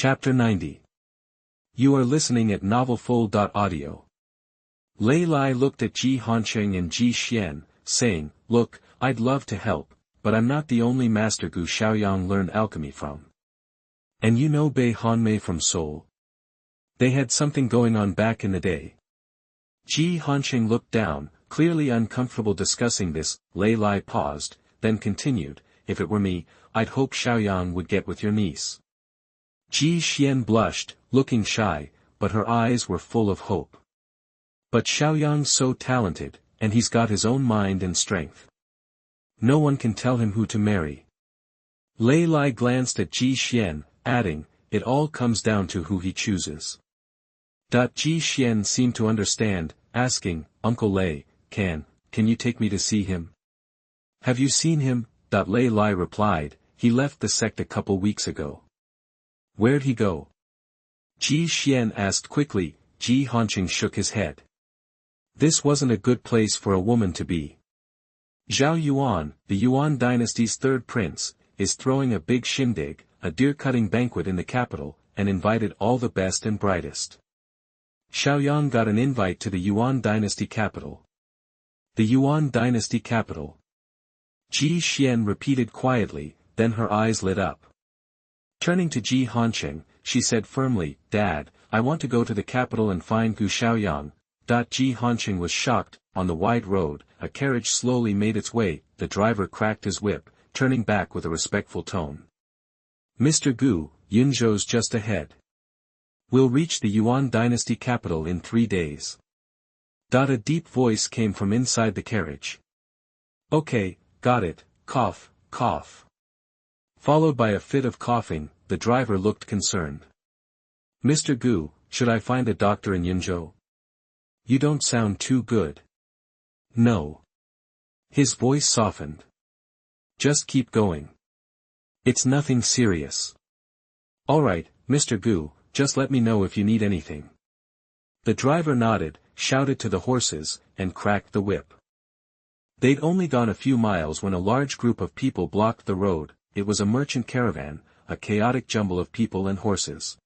Chapter 90. You are listening at novelfull.audio. Lei Lai looked at Ji Hansheng and Ji Xian, saying, "Look, I'd love to help, but I'm not the only master Gu Shaoyang learned alchemy from. And you know Bei Hanmei from Seoul? They had something going on back in the day." Ji Hansheng looked down, clearly uncomfortable discussing this. Lei Lai paused, then continued, "If it were me, I'd hope Shaoyang would get with your niece." Ji Xian blushed, looking shy, but her eyes were full of hope. "But Shaoyang's so talented, and he's got his own mind and strength. No one can tell him who to marry." Lei Lai glanced at Ji Xian, adding, "It all comes down to who he chooses." Ji Xian seemed to understand, asking, "Uncle Lei, can you take me to see him?" "Have you seen him?" Lei Lai replied, "He left the sect a couple weeks ago." "Where'd he go?" Ji Xian asked quickly. Ji Hansheng shook his head. This wasn't a good place for a woman to be. Zhao Yuan, the Yuan dynasty's third prince, is throwing a big shindig, a deer-cutting banquet in the capital, and invited all the best and brightest. Shaoyang got an invite to the Yuan dynasty capital. The Yuan dynasty capital. Ji Xian repeated quietly, then her eyes lit up. Turning to Ji Hansheng, she said firmly, "Dad, I want to go to the capital and find Gu Shaoyang." Ji Hansheng was shocked. On the wide road, a carriage slowly made its way. The driver cracked his whip, turning back with a respectful tone. "Mr. Gu, Yunzhou's just ahead. We'll reach the Yuan dynasty capital in 3 days." A deep voice came from inside the carriage. "Okay, got it, cough, cough." Followed by a fit of coughing, the driver looked concerned. "Mr. Gu, should I find a doctor in Yunzhou? You don't sound too good." "No." His voice softened. "Just keep going. It's nothing serious." "All right, Mr. Gu, just let me know if you need anything." The driver nodded, shouted to the horses, and cracked the whip. They'd only gone a few miles when a large group of people blocked the road. It was a merchant caravan, a chaotic jumble of people and horses.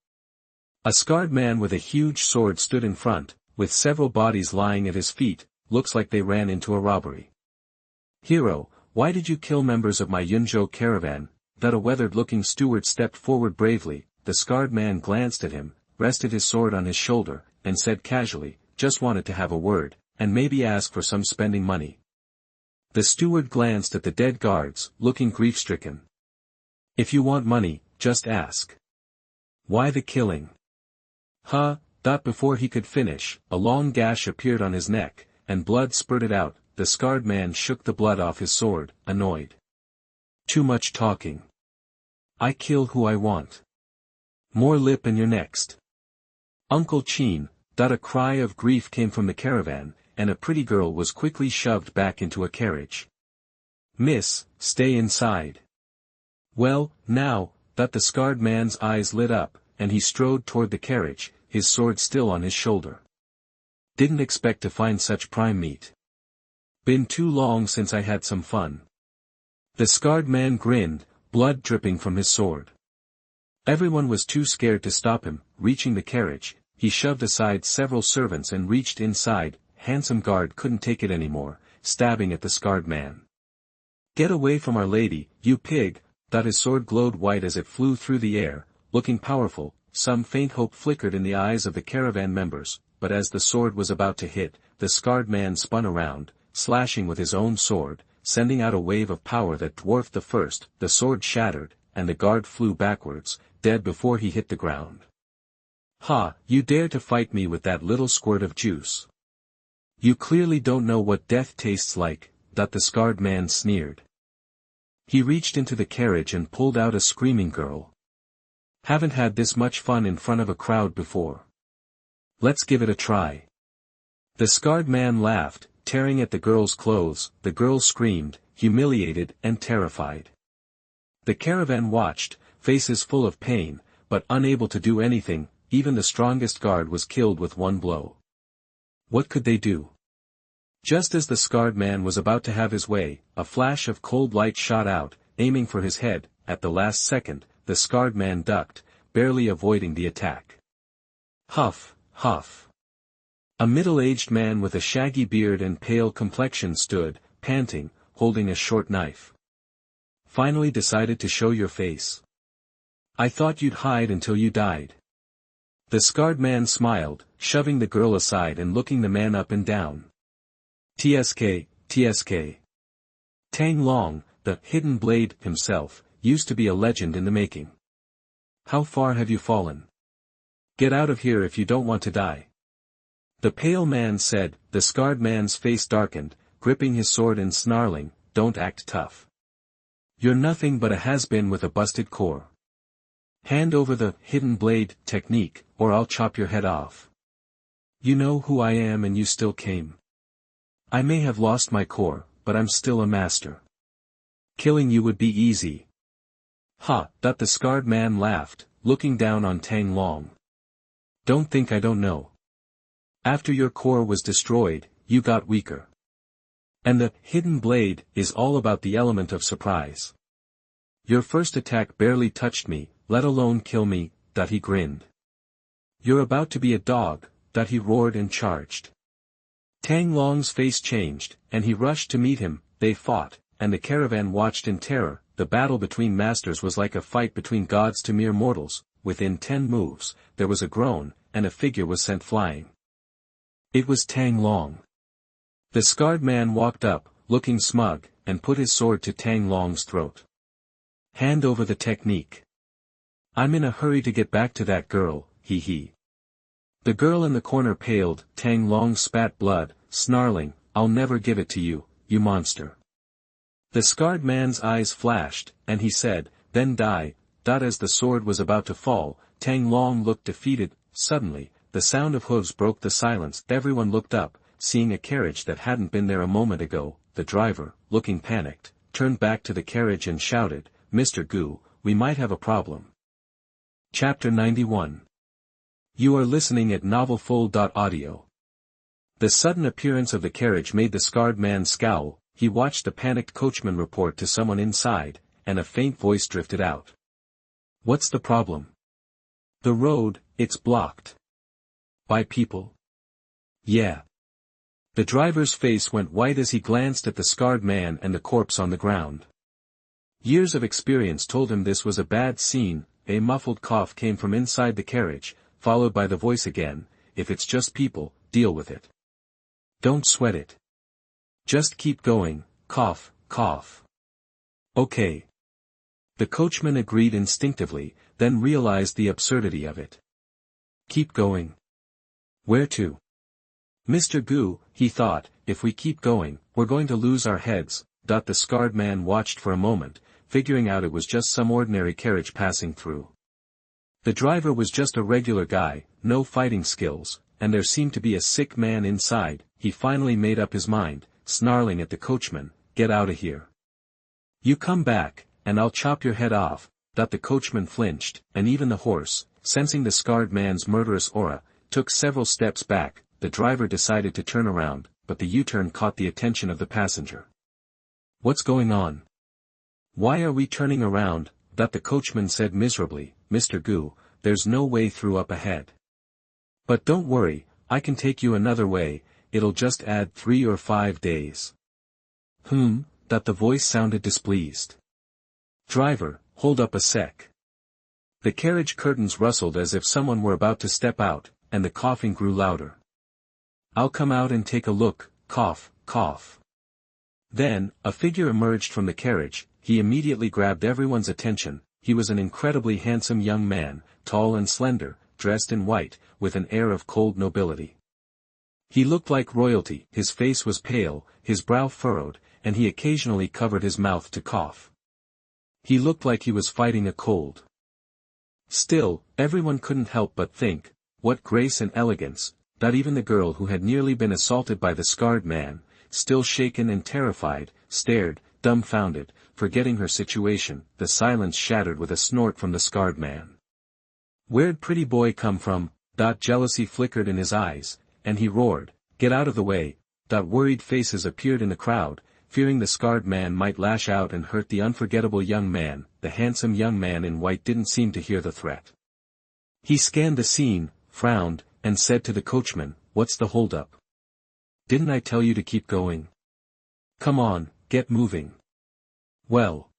A scarred man with a huge sword stood in front, with several bodies lying at his feet. "Looks like they ran into a robbery." "Hero, why did you kill members of my Yunzhou caravan?" A weathered-looking steward stepped forward bravely. The scarred man glanced at him, rested his sword on his shoulder, and said casually, "Just wanted to have a word, and maybe ask for some spending money." The steward glanced at the dead guards, looking grief-stricken. "If you want money, just ask. Why the killing?" Before he could finish, a long gash appeared on his neck, and blood spurted out. The scarred man shook the blood off his sword, annoyed. "Too much talking. I kill who I want. More lip and you're next." "Uncle Chin." A cry of grief came from the caravan, and a pretty girl was quickly shoved back into a carriage. "Miss, stay inside." "Well, now," the scarred man's eyes lit up, and he strode toward the carriage, his sword still on his shoulder. "Didn't expect to find such prime meat. Been too long since I had some fun." The scarred man grinned, blood dripping from his sword. Everyone was too scared to stop him. Reaching the carriage, he shoved aside several servants and reached inside. Handsome guard couldn't take it anymore, stabbing at the scarred man. "Get away from Our Lady, you pig!" His sword glowed white as it flew through the air, looking powerful. Some faint hope flickered in the eyes of the caravan members, but as the sword was about to hit, the scarred man spun around, slashing with his own sword, sending out a wave of power that dwarfed the first. The sword shattered, and the guard flew backwards, dead before he hit the ground. "Ha, you dare to fight me with that little squirt of juice? You clearly don't know what death tastes like," the scarred man sneered. He reached into the carriage and pulled out a screaming girl. "Haven't had this much fun in front of a crowd before. Let's give it a try." The scarred man laughed, tearing at the girl's clothes. The girl screamed, humiliated and terrified. The caravan watched, faces full of pain, but unable to do anything. Even the strongest guard was killed with one blow. What could they do? Just as the scarred man was about to have his way, a flash of cold light shot out, aiming for his head. At the last second, the scarred man ducked, barely avoiding the attack. Huff, huff. A middle-aged man with a shaggy beard and pale complexion stood, panting, holding a short knife. Finally decided to show your face. I thought you'd hide until you died. The scarred man smiled, shoving the girl aside and looking the man up and down. TSK, TSK. Tang Long, the hidden blade himself, used to be a legend in the making. How far have you fallen? Get out of here if you don't want to die. The pale man said, the scarred man's face darkened, gripping his sword and snarling, don't act tough. You're nothing but a has-been with a busted core. Hand over the hidden blade technique, or I'll chop your head off. You know who I am and you still came. I may have lost my core, but I'm still a master. Killing you would be easy. Ha! The scarred man laughed, looking down on Tang Long. Don't think I don't know. After your core was destroyed, you got weaker. And the hidden blade is all about the element of surprise. Your first attack barely touched me, let alone kill me, he grinned. You're about to be a dog, he roared and charged. Tang Long's face changed, and he rushed to meet him. They fought, and the caravan watched in terror. The battle between masters was like a fight between gods to mere mortals. Within 10 moves, there was a groan, and a figure was sent flying. It was Tang Long. The scarred man walked up, looking smug, and put his sword to Tang Long's throat. Hand over the technique. I'm in a hurry to get back to that girl, hee hee. The girl in the corner paled. Tang Long spat blood, snarling, I'll never give it to you, you monster. The scarred man's eyes flashed, and he said, then die. As the sword was about to fall, Tang Long looked defeated. Suddenly, the sound of hooves broke the silence. Everyone looked up, seeing a carriage that hadn't been there a moment ago. The driver, looking panicked, turned back to the carriage and shouted, Mr. Gu, we might have a problem. Chapter 91. You are listening at novelfull.audio. The sudden appearance of the carriage made the scarred man scowl. He watched the panicked coachman report to someone inside, and a faint voice drifted out. What's the problem? The road, it's blocked. By people? Yeah. The driver's face went white as he glanced at the scarred man and the corpse on the ground. Years of experience told him this was a bad scene. A muffled cough came from inside the carriage, followed by the voice again, if it's just people, deal with it. Don't sweat it. Just keep going, cough, cough. Okay. The coachman agreed instinctively, then realized the absurdity of it. Keep going. Where to? Mr. Gu, he thought, if we keep going, we're going to lose our heads. The scarred man watched for a moment, figuring out it was just some ordinary carriage passing through. The driver was just a regular guy, no fighting skills, and there seemed to be a sick man inside. He finally made up his mind, snarling at the coachman, get out of here. You come back, and I'll chop your head off. The coachman flinched, and even the horse, sensing the scarred man's murderous aura, took several steps back. The driver decided to turn around, but the U-turn caught the attention of the passenger. What's going on? Why are we turning around? The coachman said miserably, Mr. Gu, there's no way through up ahead. But don't worry, I can take you another way, it'll just add 3 or 5 days. The voice sounded displeased. Driver, hold up a sec. The carriage curtains rustled as if someone were about to step out, and the coughing grew louder. I'll come out and take a look, cough, cough. Then, a figure emerged from the carriage. He immediately grabbed everyone's attention. He was an incredibly handsome young man, tall and slender, dressed in white, with an air of cold nobility. He looked like royalty. His face was pale, his brow furrowed, and he occasionally covered his mouth to cough. He looked like he was fighting a cold. Still, everyone couldn't help but think, what grace and elegance, that even the girl who had nearly been assaulted by the scarred man, still shaken and terrified, stared, dumbfounded, forgetting her situation. The silence shattered with a snort from the scarred man. Where'd pretty boy come from? Jealousy flickered in his eyes, and he roared, get out of the way. Worried faces appeared in the crowd, fearing the scarred man might lash out and hurt the unforgettable young man. The handsome young man in white didn't seem to hear the threat. He scanned the scene, frowned, and said to the coachman, "What's the holdup? Didn't I tell you to keep going? Come on, get moving." "Well."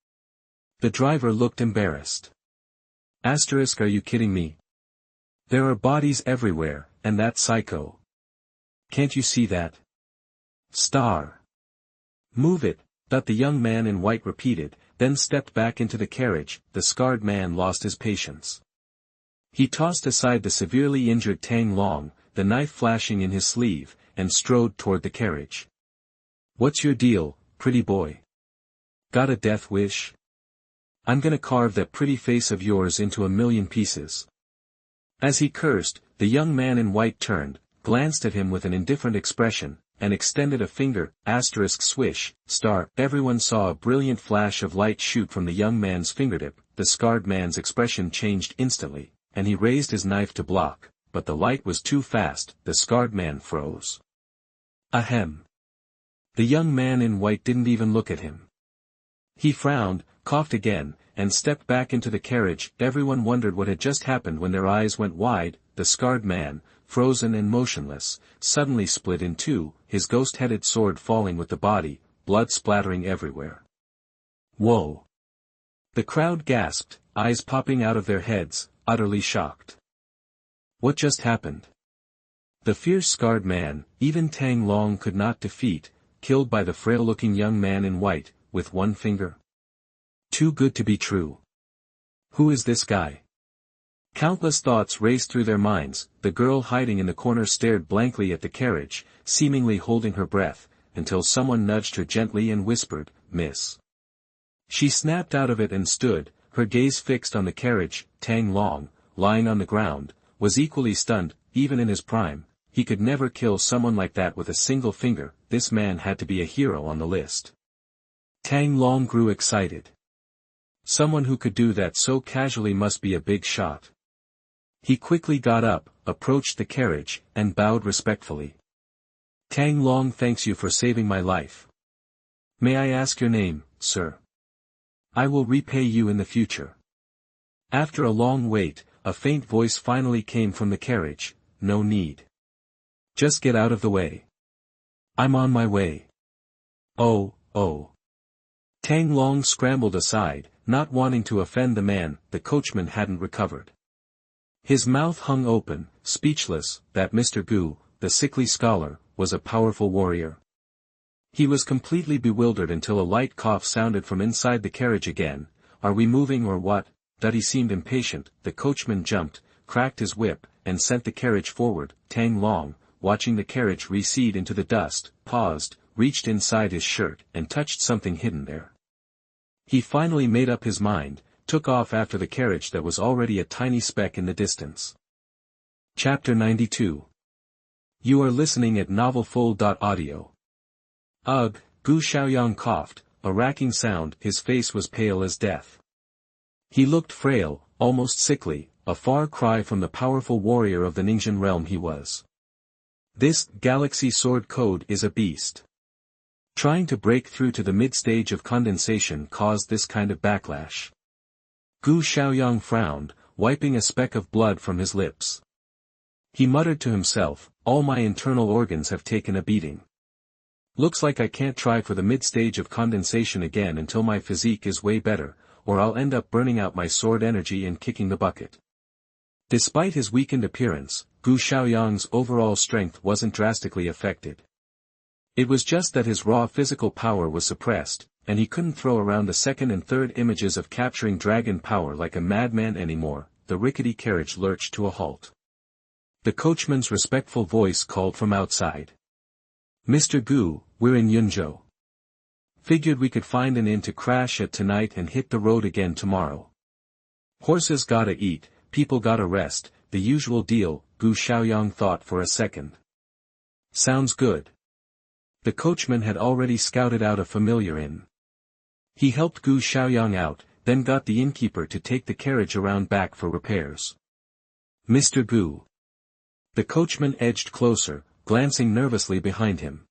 The driver looked embarrassed. Are you kidding me? There are bodies everywhere, and that psycho. Can't you see that? Star. Move it, that the young man in white repeated, then stepped back into the carriage. The scarred man lost his patience. He tossed aside the severely injured Tang Long, the knife flashing in his sleeve, and strode toward the carriage. "What's your deal, pretty boy? Got a death wish? I'm gonna carve that pretty face of yours into a million pieces." As he cursed, the young man in white turned, glanced at him with an indifferent expression, and extended a finger, swish, star. Everyone saw a brilliant flash of light shoot from the young man's fingertip. The scarred man's expression changed instantly, and he raised his knife to block, but the light was too fast. The scarred man froze. Ahem. The young man in white didn't even look at him. He frowned, coughed again, and stepped back into the carriage. Everyone wondered what had just happened when their eyes went wide. The scarred man, frozen and motionless, suddenly split in two, his ghost-headed sword falling with the body, blood splattering everywhere. Whoa! The crowd gasped, eyes popping out of their heads, utterly shocked. What just happened? The fierce scarred man, even Tang Long could not defeat, killed by the frail-looking young man in white, with one finger. Too good to be true. Who is this guy? Countless thoughts raced through their minds. The girl hiding in the corner stared blankly at the carriage, seemingly holding her breath, until someone nudged her gently and whispered, "Miss." She snapped out of it and stood, her gaze fixed on the carriage. Tang Long, lying on the ground, was equally stunned. Even in his prime, he could never kill someone like that with a single finger. This man had to be a hero on the list. Tang Long grew excited. Someone who could do that so casually must be a big shot. He quickly got up, approached the carriage, and bowed respectfully. "Tang Long thanks you for saving my life. May I ask your name, sir? I will repay you in the future." After a long wait, a faint voice finally came from the carriage, "No need. Just get out of the way. I'm on my way." Oh. Tang Long scrambled aside, not wanting to offend the man. The coachman hadn't recovered. His mouth hung open, speechless. That Mr. Gu, the sickly scholar, was a powerful warrior. He was completely bewildered until a light cough sounded from inside the carriage again. "Are we moving or what?" That he seemed impatient. The coachman jumped, cracked his whip, and sent the carriage forward. Tang Long, watching the carriage recede into the dust, paused, reached inside his shirt, and touched something hidden there. He finally made up his mind, took off after the carriage that was already a tiny speck in the distance. Chapter 92. You are listening at novelfull.audio. Ugh, Gu Shaoyang coughed, a racking sound. His face was pale as death. He looked frail, almost sickly, a far cry from the powerful warrior of the Ningxian realm he was. This Galaxy Sword Code is a beast. Trying to break through to the mid-stage of condensation caused this kind of backlash. Gu Shaoyang frowned, wiping a speck of blood from his lips. He muttered to himself, "All my internal organs have taken a beating. Looks like I can't try for the mid-stage of condensation again until my physique is way better, or I'll end up burning out my sword energy and kicking the bucket." Despite his weakened appearance, Gu Shaoyang's overall strength wasn't drastically affected. It was just that his raw physical power was suppressed, and he couldn't throw around the second and third images of capturing dragon power like a madman anymore. The rickety carriage lurched to a halt. The coachman's respectful voice called from outside. "Mr. Gu, we're in Yunzhou. Figured we could find an inn to crash at tonight and hit the road again tomorrow. Horses gotta eat, people gotta rest, the usual deal." Gu Shaoyang thought for a second. "Sounds good." The coachman had already scouted out a familiar inn. He helped Gu Shaoyang out, then got the innkeeper to take the carriage around back for repairs. "Mr. Gu." The coachman edged closer, glancing nervously behind him.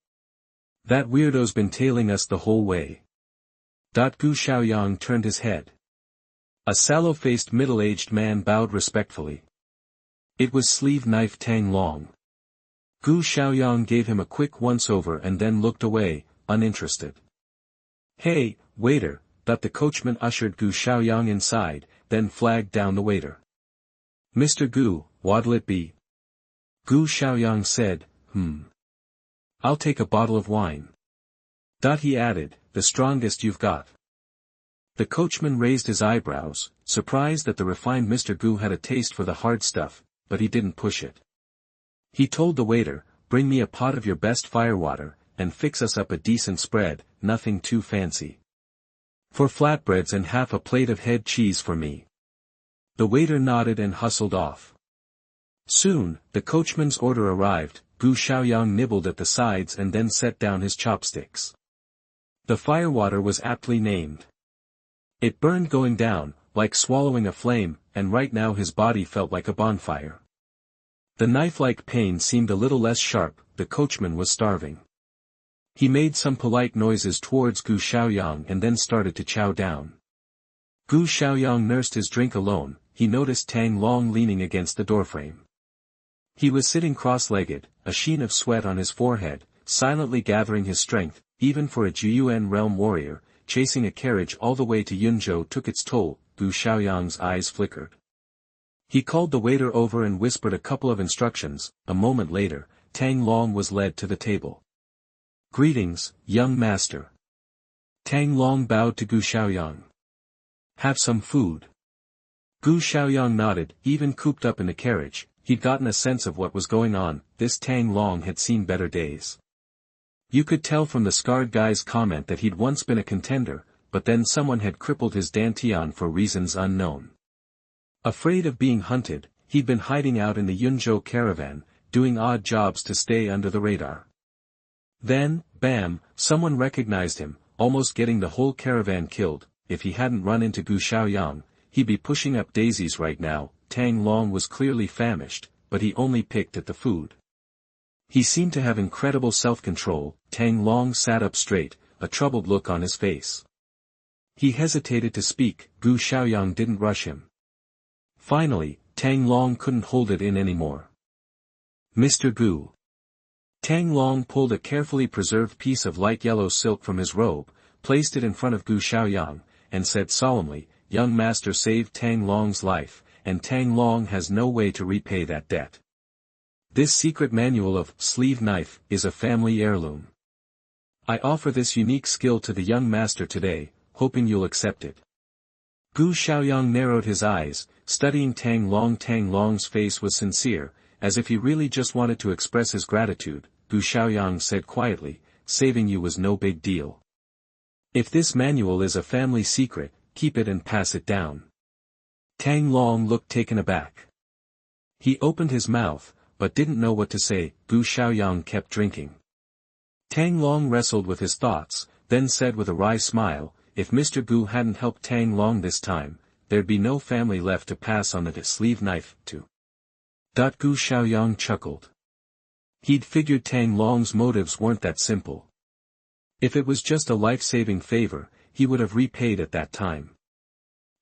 "That weirdo's been tailing us the whole way." Gu Shaoyang turned his head. A sallow-faced middle-aged man bowed respectfully. It was sleeve knife Tang Long. Gu Shaoyang gave him a quick once-over and then looked away, uninterested. "Hey, waiter," the coachman ushered Gu Shaoyang inside, then flagged down the waiter. "Mr. Gu, what'll it be?" Gu Shaoyang said, "I'll take a bottle of wine." He added, "The strongest you've got." The coachman raised his eyebrows, surprised that the refined Mr. Gu had a taste for the hard stuff, but he didn't push it. He told the waiter, "Bring me a pot of your best firewater, and fix us up a decent spread, nothing too fancy. 4 flatbreads and half a plate of head cheese for me." The waiter nodded and hustled off. Soon, the coachman's order arrived. Gu Shaoyang nibbled at the sides and then set down his chopsticks. The firewater was aptly named. It burned going down, like swallowing a flame, and right now his body felt like a bonfire. The knife-like pain seemed a little less sharp. The coachman was starving. He made some polite noises towards Gu Shaoyang and then started to chow down. Gu Shaoyang nursed his drink alone. He noticed Tang Long leaning against the doorframe. He was sitting cross-legged, a sheen of sweat on his forehead, silently gathering his strength. Even for a Juyuan realm warrior, chasing a carriage all the way to Yunzhou took its toll. Gu Shaoyang's eyes flickered. He called the waiter over and whispered a couple of instructions. A moment later, Tang Long was led to the table. "Greetings, young master." Tang Long bowed to Gu Shaoyang. "Have some food." Gu Shaoyang nodded. Even cooped up in the carriage, he'd gotten a sense of what was going on. This Tang Long had seen better days. You could tell from the scarred guy's comment that he'd once been a contender, but then someone had crippled his dantian for reasons unknown. Afraid of being hunted, he'd been hiding out in the Yunzhou caravan, doing odd jobs to stay under the radar. Then, bam, someone recognized him, almost getting the whole caravan killed. If he hadn't run into Gu Shaoyang, he'd be pushing up daisies right now. Tang Long was clearly famished, but he only picked at the food. He seemed to have incredible self-control. Tang Long sat up straight, a troubled look on his face. He hesitated to speak. Gu Shaoyang didn't rush him. Finally, Tang Long couldn't hold it in anymore. "Mr. Gu." Tang Long pulled a carefully preserved piece of light yellow silk from his robe, placed it in front of Gu Shaoyang, and said solemnly, "Young master saved Tang Long's life, and Tang Long has no way to repay that debt. This secret manual of sleeve knife is a family heirloom. I offer this unique skill to the young master today, hoping you'll accept it." Gu Shaoyang narrowed his eyes, studying Tang Long. Tang Long's face was sincere, as if he really just wanted to express his gratitude. Gu Shaoyang said quietly, "Saving you was no big deal. If this manual is a family secret, keep it and pass it down." Tang Long looked taken aback. He opened his mouth, but didn't know what to say. Gu Shaoyang kept drinking. Tang Long wrestled with his thoughts, then said with a wry smile, "If Mr. Gu hadn't helped Tang Long this time, there'd be no family left to pass on the sleeve knife to." Gu Shaoyang chuckled. He'd figured Tang Long's motives weren't that simple. If it was just a life-saving favor, he would have repaid at that time.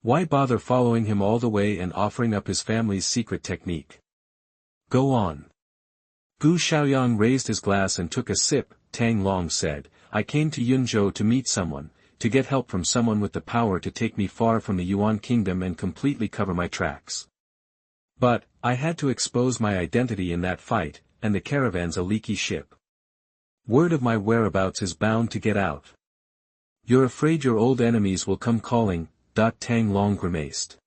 Why bother following him all the way and offering up his family's secret technique? Go on. Gu Shaoyang raised his glass and took a sip. Tang Long said, "I came to Yunzhou to meet someone, to get help from someone with the power to take me far from the Yuan kingdom and completely cover my tracks. But, I had to expose my identity in that fight, and the caravan's a leaky ship. Word of my whereabouts is bound to get out. You're afraid your old enemies will come calling." Tang Long grimaced.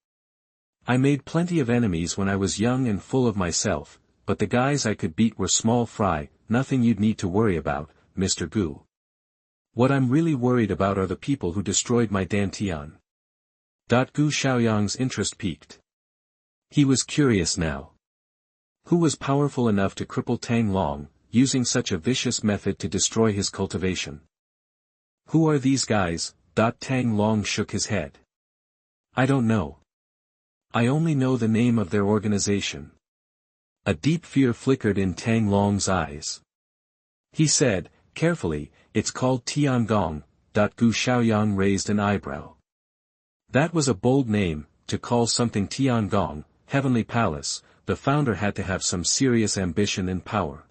"I made plenty of enemies when I was young and full of myself, but the guys I could beat were small fry, nothing you'd need to worry about, Mr. Gu. What I'm really worried about are the people who destroyed my dantian." Gu Shaoyang's interest peaked. He was curious now. Who was powerful enough to cripple Tang Long, using such a vicious method to destroy his cultivation? "Who are these guys?" Tang Long shook his head. "I don't know. I only know the name of their organization." A deep fear flickered in Tang Long's eyes. He said, carefully, "It's called Tiangong." Gu Shaoyang raised an eyebrow. That was a bold name, to call something Tiangong, Heavenly Palace, the founder had to have some serious ambition and power.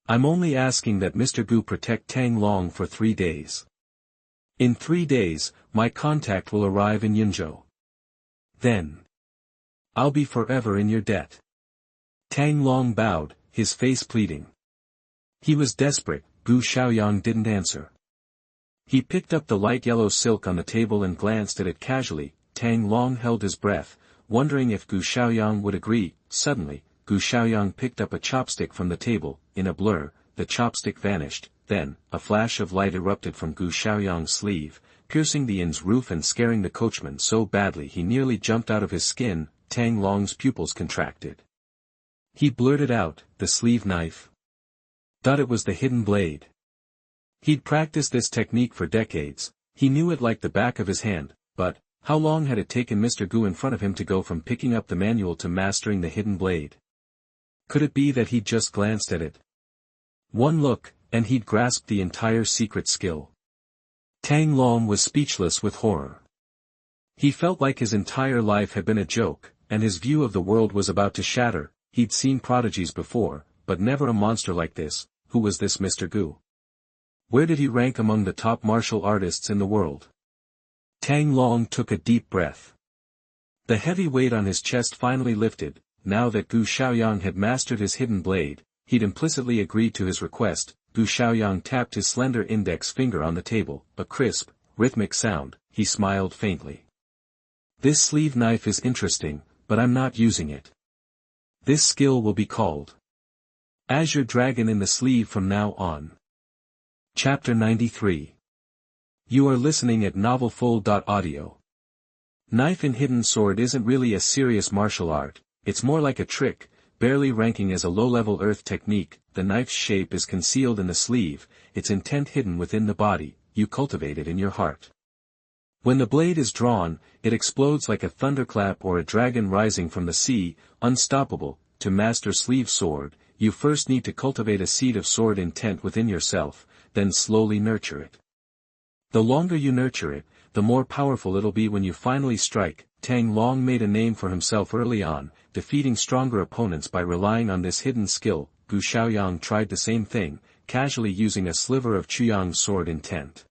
I'm only asking that Mr. Gu protect Tang Long for 3 days. In 3 days, my contact will arrive in Yunzhou. Then, I'll be forever in your debt. Tang Long bowed, his face pleading. He was desperate. Gu Shaoyang didn't answer. He picked up the light yellow silk on the table and glanced at it casually. Tang Long held his breath, wondering if Gu Shaoyang would agree. Suddenly, Gu Shaoyang picked up a chopstick from the table. In a blur, the chopstick vanished. Then, a flash of light erupted from Gu Shaoyang's sleeve, piercing the inn's roof and scaring the coachman so badly he nearly jumped out of his skin. Tang Long's pupils contracted. He blurted out, "The sleeve knife?" Thought it was the hidden blade. He'd practiced this technique for decades, he knew it like the back of his hand, but, how long had it taken Mr. Gu in front of him to go from picking up the manual to mastering the hidden blade? Could it be that he'd just glanced at it? One look, and he'd grasped the entire secret skill. Tang Long was speechless with horror. He felt like his entire life had been a joke, and his view of the world was about to shatter. He'd seen prodigies before, but never a monster like this. Who was this Mr. Gu? Where did he rank among the top martial artists in the world? Tang Long took a deep breath. The heavy weight on his chest finally lifted. Now that Gu Shaoyang had mastered his hidden blade, he'd implicitly agreed to his request. Gu Shaoyang tapped his slender index finger on the table, a crisp, rhythmic sound. He smiled faintly. This sleeve knife is interesting, but I'm not using it. This skill will be called Azure Dragon in the Sleeve from now on. Chapter 93. You are listening at novelfull.audio. Knife and hidden sword isn't really a serious martial art, it's more like a trick, barely ranking as a low-level earth technique. The knife's shape is concealed in the sleeve, its intent hidden within the body. You cultivate it in your heart. When the blade is drawn, it explodes like a thunderclap or a dragon rising from the sea, unstoppable. To master sleeve sword, you first need to cultivate a seed of sword intent within yourself, then slowly nurture it. The longer you nurture it, the more powerful it'll be when you finally strike. Tang Long made a name for himself early on, defeating stronger opponents by relying on this hidden skill. Gu Shaoyang tried the same thing, casually using a sliver of Chuyang's sword intent.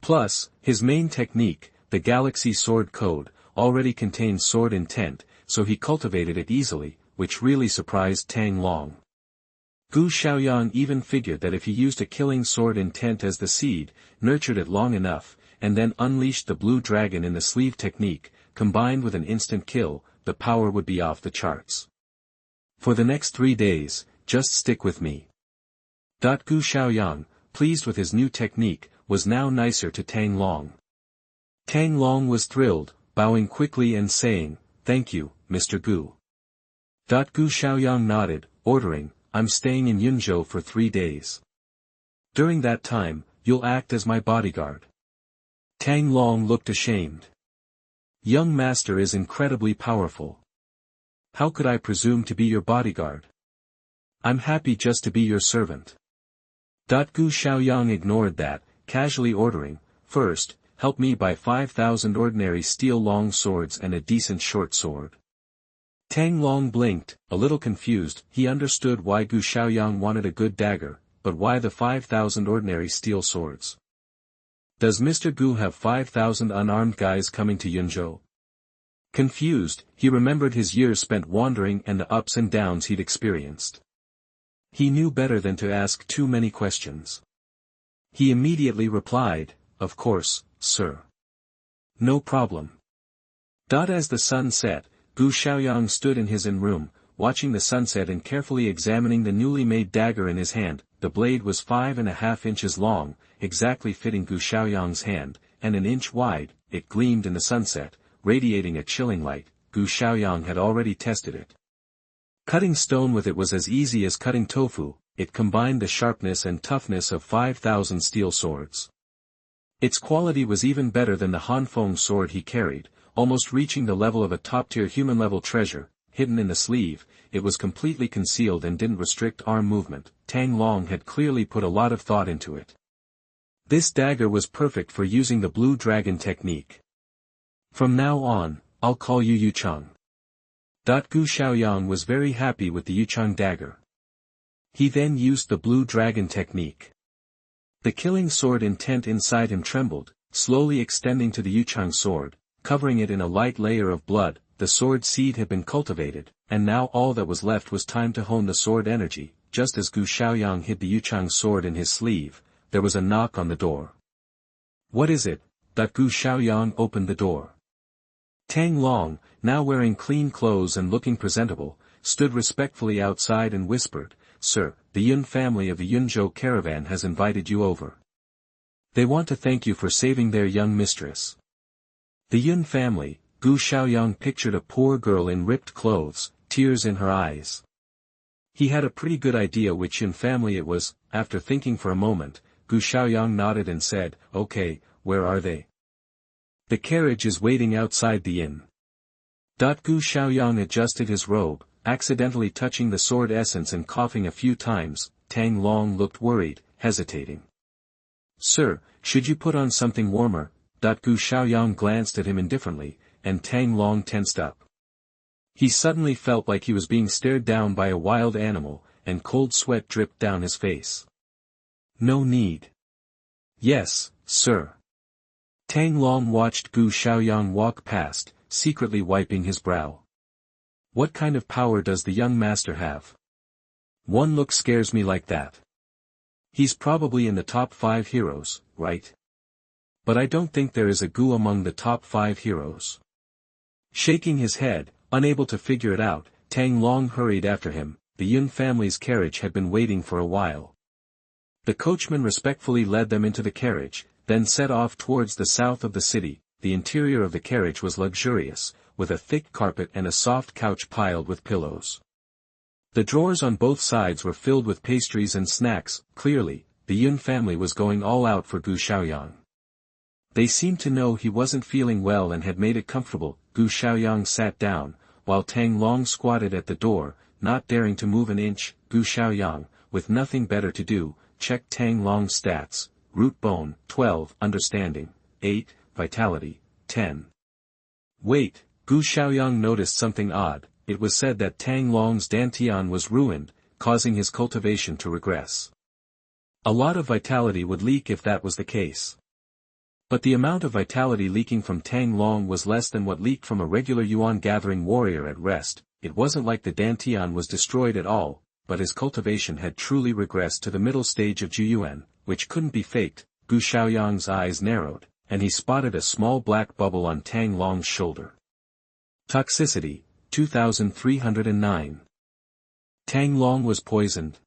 Plus, his main technique, the Galaxy Sword Code, already contained sword intent, so he cultivated it easily, which really surprised Tang Long. Gu Shaoyang even figured that if he used a killing sword intent as the seed, nurtured it long enough, and then unleashed the blue dragon in the sleeve technique, combined with an instant kill, the power would be off the charts. For the next 3 days, just stick with me. Gu Shaoyang, pleased with his new technique, was now nicer to Tang Long. Tang Long was thrilled, bowing quickly and saying, "Thank you, Mr. Gu." Gu Shaoyang nodded, ordering, "I'm staying in Yunzhou for 3 days. During that time, you'll act as my bodyguard." Tang Long looked ashamed. "Young master is incredibly powerful. How could I presume to be your bodyguard? I'm happy just to be your servant." Gu Shaoyang ignored that, casually ordering, "First, help me buy 5,000 ordinary steel long swords and a decent short sword." Tang Long blinked, a little confused. He understood why Gu Shaoyang wanted a good dagger, but why the 5,000 ordinary steel swords? Does Mr. Gu have 5,000 unarmed guys coming to Yunzhou? Confused, he remembered his years spent wandering and the ups and downs he'd experienced. He knew better than to ask too many questions. He immediately replied, "Of course, sir. No problem." As the sun set, Gu Shaoyang stood in his inn room, watching the sunset and carefully examining the newly made dagger in his hand. The blade was 5.5 inches long, exactly fitting Gu Shaoyang's hand, and an inch wide. It gleamed in the sunset, radiating a chilling light. Gu Shaoyang had already tested it. Cutting stone with it was as easy as cutting tofu. It combined the sharpness and toughness of 5,000 steel swords. Its quality was even better than the Hanfeng sword he carried, almost reaching the level of a top-tier human-level treasure. Hidden in the sleeve, it was completely concealed and didn't restrict arm movement. Tang Long had clearly put a lot of thought into it. This dagger was perfect for using the blue dragon technique. "From now on, I'll call you Yu Cheng." Gu Shaoyang was very happy with the Yuchang dagger. He then used the blue dragon technique. The killing sword intent inside him trembled, slowly extending to the Yuchang sword, covering it in a light layer of blood. The sword seed had been cultivated, and now all that was left was time to hone the sword energy. Just as Gu Shaoyang hid the Yuchang sword in his sleeve, there was a knock on the door. "What is it?" Gu Shaoyang opened the door. Tang Long, now wearing clean clothes and looking presentable, stood respectfully outside and whispered, "Sir, the Yun family of the Yunzhou caravan has invited you over. They want to thank you for saving their young mistress." The Yun family. Gu Shaoyang pictured a poor girl in ripped clothes, tears in her eyes. He had a pretty good idea which Yun family it was. After thinking for a moment, Gu Shaoyang nodded and said, "Okay, where are they?" "The carriage is waiting outside the inn." Gu Shaoyang adjusted his robe, accidentally touching the sword essence and coughing a few times. Tang Long looked worried, hesitating. "Sir, should you put on something warmer?" Gu Shaoyang glanced at him indifferently, and Tang Long tensed up. He suddenly felt like he was being stared down by a wild animal, and cold sweat dripped down his face. "No need." "Yes, sir." Tang Long watched Gu Shaoyang walk past, secretly wiping his brow. "What kind of power does the young master have? One look scares me like that. He's probably in the top 5 heroes, right? But I don't think there is a Gu among the top 5 heroes." Shaking his head, unable to figure it out, Tang Long hurried after him. The Yun family's carriage had been waiting for a while. The coachman respectfully led them into the carriage, then set off towards the south of the city. The interior of the carriage was luxurious, with a thick carpet and a soft couch piled with pillows. The drawers on both sides were filled with pastries and snacks. Clearly, the Yun family was going all out for Gu Shaoyang. They seemed to know he wasn't feeling well and had made it comfortable. Gu Shaoyang sat down, while Tang Long squatted at the door, not daring to move an inch. Gu Shaoyang, with nothing better to do, checked Tang Long's stats: root bone, 12, understanding, 8, vitality, 10. Wait, Gu Shaoyang noticed something odd. It was said that Tang Long's dantian was ruined, causing his cultivation to regress. A lot of vitality would leak if that was the case. But the amount of vitality leaking from Tang Long was less than what leaked from a regular Yuan gathering warrior at rest. It wasn't like the dantian was destroyed at all, but his cultivation had truly regressed to the middle stage of Juyuan, which couldn't be faked. Gu Shaoyang's eyes narrowed, and he spotted a small black bubble on Tang Long's shoulder. Toxicity, 2309. Tang Long was poisoned.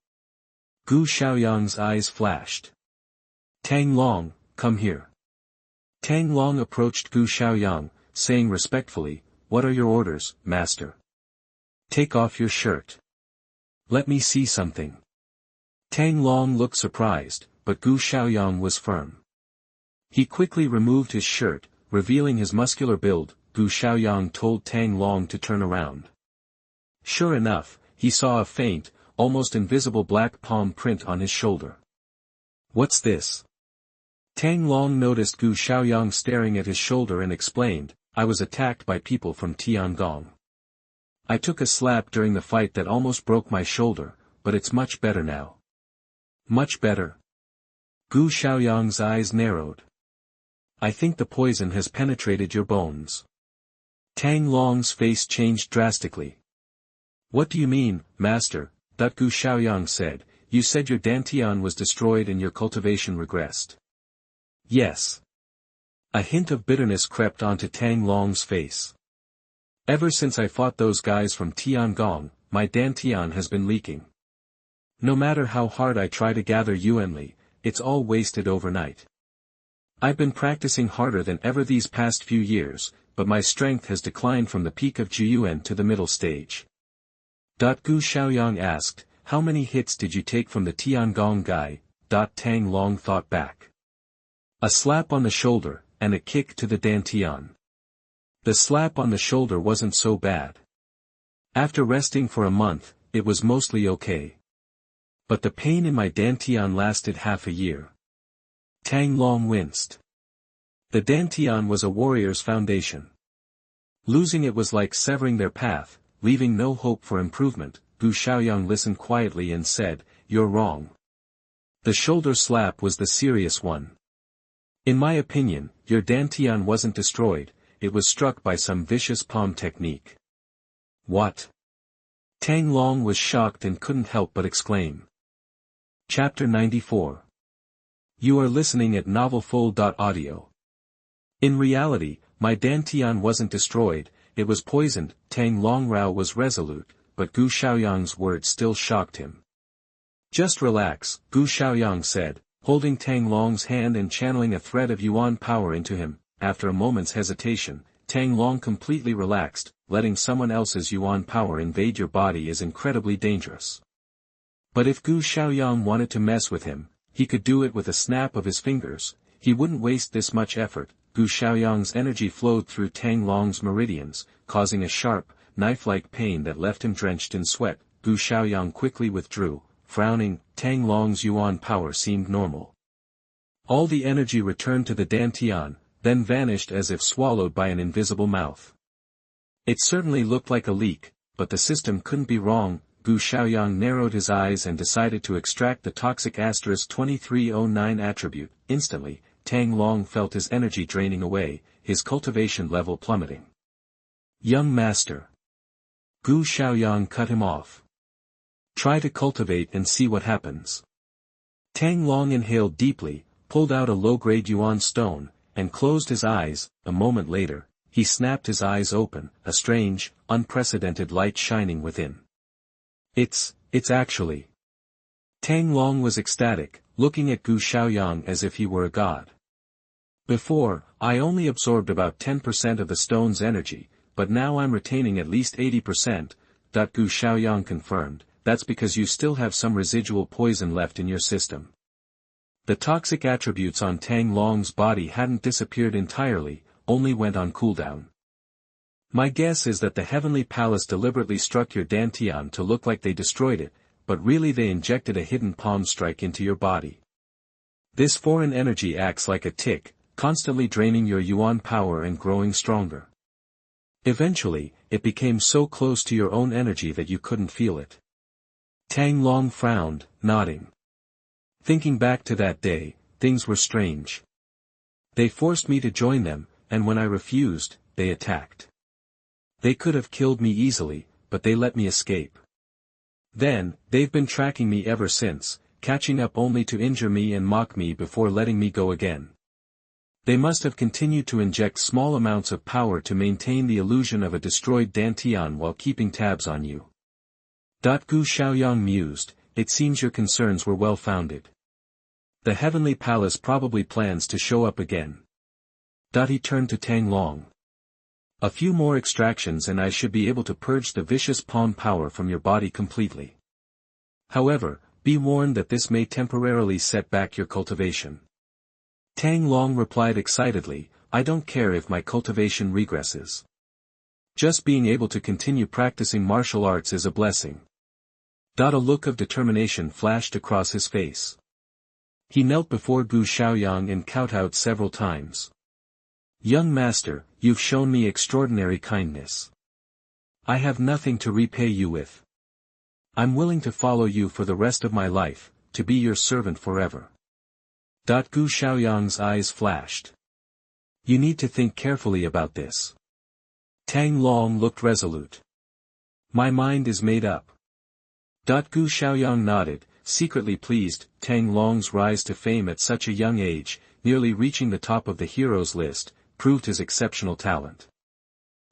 Gu Shaoyang's eyes flashed. "Tang Long, come here." Tang Long approached Gu Shaoyang, saying respectfully, "What are your orders, master?" "Take off your shirt. Let me see something." Tang Long looked surprised, but Gu Shaoyang was firm. He quickly removed his shirt, revealing his muscular build. Gu Shaoyang told Tang Long to turn around. Sure enough, he saw a faint, almost invisible black palm print on his shoulder. "What's this?" Tang Long noticed Gu Shaoyang staring at his shoulder and explained, "I was attacked by people from Tiangong. I took a slap during the fight that almost broke my shoulder, but it's much better now." "Much better?" Gu Shaoyang's eyes narrowed. "I think the poison has penetrated your bones." Tang Long's face changed drastically. "What do you mean, master?" Gu Shaoyang said, "You said your dantian was destroyed and your cultivation regressed." "Yes." A hint of bitterness crept onto Tang Long's face. "Ever since I fought those guys from Tiangong, my dantian has been leaking. No matter how hard I try to gather yuanli, it's all wasted overnight. I've been practicing harder than ever these past few years, but my strength has declined from the peak of Juyuan to the middle stage." Gu Shaoyang asked, "How many hits did you take from the Tiangong guy?" Tang Long thought back. "A slap on the shoulder, and a kick to the dantian. The slap on the shoulder wasn't so bad. After resting for a month, it was mostly okay. But the pain in my dantian lasted half a year." Tang Long winced. The dantian was a warrior's foundation. Losing it was like severing their path. leaving no hope for improvement. Gu Shaoyang listened quietly and said, "You're wrong." The shoulder slap was the serious one. "In my opinion, your dantian wasn't destroyed, it was struck by some vicious palm technique." "What?" Tang Long was shocked and couldn't help but exclaim. Chapter 94. You are listening at novelfull.audio. In reality, my dantian wasn't destroyed, it was poisoned. Tang Long Rao was resolute, but Gu Shaoyang's words still shocked him. "Just relax," Gu Shaoyang said, holding Tang Long's hand and channeling a thread of Yuan power into him. After a moment's hesitation, Tang Long completely relaxed. Letting someone else's Yuan power invade your body is incredibly dangerous. But if Gu Shaoyang wanted to mess with him, he could do it with a snap of his fingers. He wouldn't waste this much effort. Gu Shaoyang's energy flowed through Tang Long's meridians, causing a sharp, knife-like pain that left him drenched in sweat. Gu Shaoyang quickly withdrew, frowning. Tang Long's Yuan power seemed normal. All the energy returned to the dantian, then vanished as if swallowed by an invisible mouth. It certainly looked like a leak, but the system couldn't be wrong. Gu Shaoyang narrowed his eyes and decided to extract the toxic *2309 attribute. Instantly, Tang Long felt his energy draining away, his cultivation level plummeting. "Young master." Gu Shaoyang cut him off. "Try to cultivate and see what happens." Tang Long inhaled deeply, pulled out a low-grade Yuan stone, and closed his eyes. A moment later, he snapped his eyes open, a strange, unprecedented light shining within. It's actually. Tang Long was ecstatic, looking at Gu Shaoyang as if he were a god. "Before, I only absorbed about 10% of the stone's energy, but now I'm retaining at least 80%, Gu Shaoyang confirmed. "That's because you still have some residual poison left in your system." The toxic attributes on Tang Long's body hadn't disappeared entirely, only went on cooldown. "My guess is that the Heavenly Palace deliberately struck your dantian to look like they destroyed it, but really they injected a hidden palm strike into your body. This foreign energy acts like a tick, constantly draining your Yuan power and growing stronger. Eventually, it became so close to your own energy that you couldn't feel it." Tang Long frowned, nodding. Thinking back to that day, things were strange. They forced me to join them, and when I refused, they attacked. They could have killed me easily, but they let me escape. Then, they've been tracking me ever since, catching up only to injure me and mock me before letting me go again. They must have continued to inject small amounts of power to maintain the illusion of a destroyed dantian while keeping tabs on you. Gu Shaoyang mused, "It seems your concerns were well-founded. The Heavenly Palace probably plans to show up again." He turned to Tang Long. "A few more extractions and I should be able to purge the vicious palm power from your body completely. However, be warned that this may temporarily set back your cultivation." Tang Long replied excitedly, "I don't care if my cultivation regresses. Just being able to continue practicing martial arts is a blessing." A look of determination flashed across his face. He knelt before Gu Shaoyang and kowtowed several times. "Young master, you've shown me extraordinary kindness. I have nothing to repay you with. I'm willing to follow you for the rest of my life, to be your servant forever." Gu Shaoyang's eyes flashed. "You need to think carefully about this." Tang Long looked resolute. "My mind is made up." Gu Shaoyang nodded, secretly pleased. Tang Long's rise to fame at such a young age, nearly reaching the top of the heroes list, proved his exceptional talent.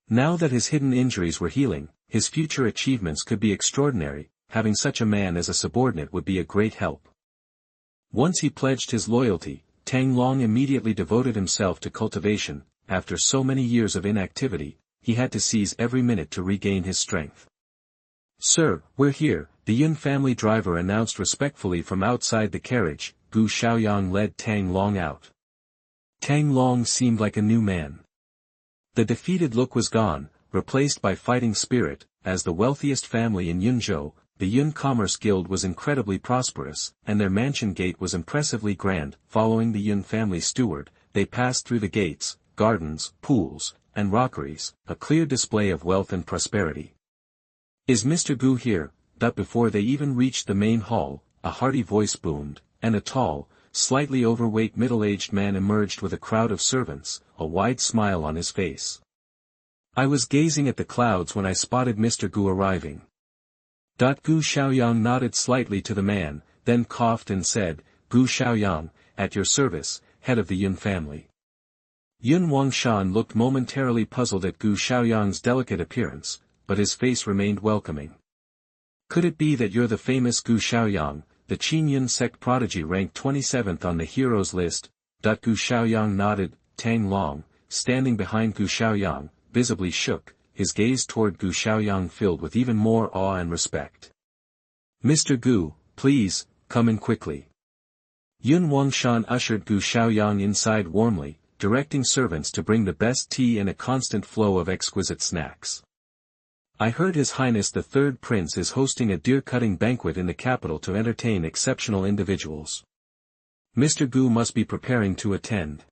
Now that his hidden injuries were healing, his future achievements could be extraordinary. Having such a man as a subordinate would be a great help. Once he pledged his loyalty, Tang Long immediately devoted himself to cultivation. After so many years of inactivity, he had to seize every minute to regain his strength. "Sir, we're here," the Yuan family driver announced respectfully from outside the carriage. Gu Shaoyang led Tang Long out. Tang Long seemed like a new man. The defeated look was gone, replaced by fighting spirit. As the wealthiest family in Yunzhou, the Yuan Commerce Guild was incredibly prosperous, and their mansion gate was impressively grand. Following the Yuan family steward, they passed through the gates, gardens, pools, and rockeries, a clear display of wealth and prosperity. Is Mr. Gu here? That before they even reached the main hall, a hearty voice boomed, and a tall, slightly overweight middle-aged man emerged with a crowd of servants, a wide smile on his face. I was gazing at the clouds when I spotted Mr. Gu arriving. Gu Shaoyang nodded slightly to the man, then coughed and said, Gu Shaoyang, at your service, head of the Yun family. Yun Wangshan looked momentarily puzzled at Gu Shaoyang's delicate appearance, but his face remained welcoming. Could it be that you're the famous Gu Shaoyang, the Qingyun sect prodigy ranked 27th on the heroes list? Gu Shaoyang nodded. Tang Long, standing behind Gu Shaoyang, visibly shook, his gaze toward Gu Shaoyang filled with even more awe and respect. Mr. Gu, please, come in quickly. Yun Wangshan ushered Gu Shaoyang inside warmly, directing servants to bring the best tea and a constant flow of exquisite snacks. I heard His Highness the Third Prince is hosting a deer-cutting banquet in the capital to entertain exceptional individuals. Mr. Gu must be preparing to attend.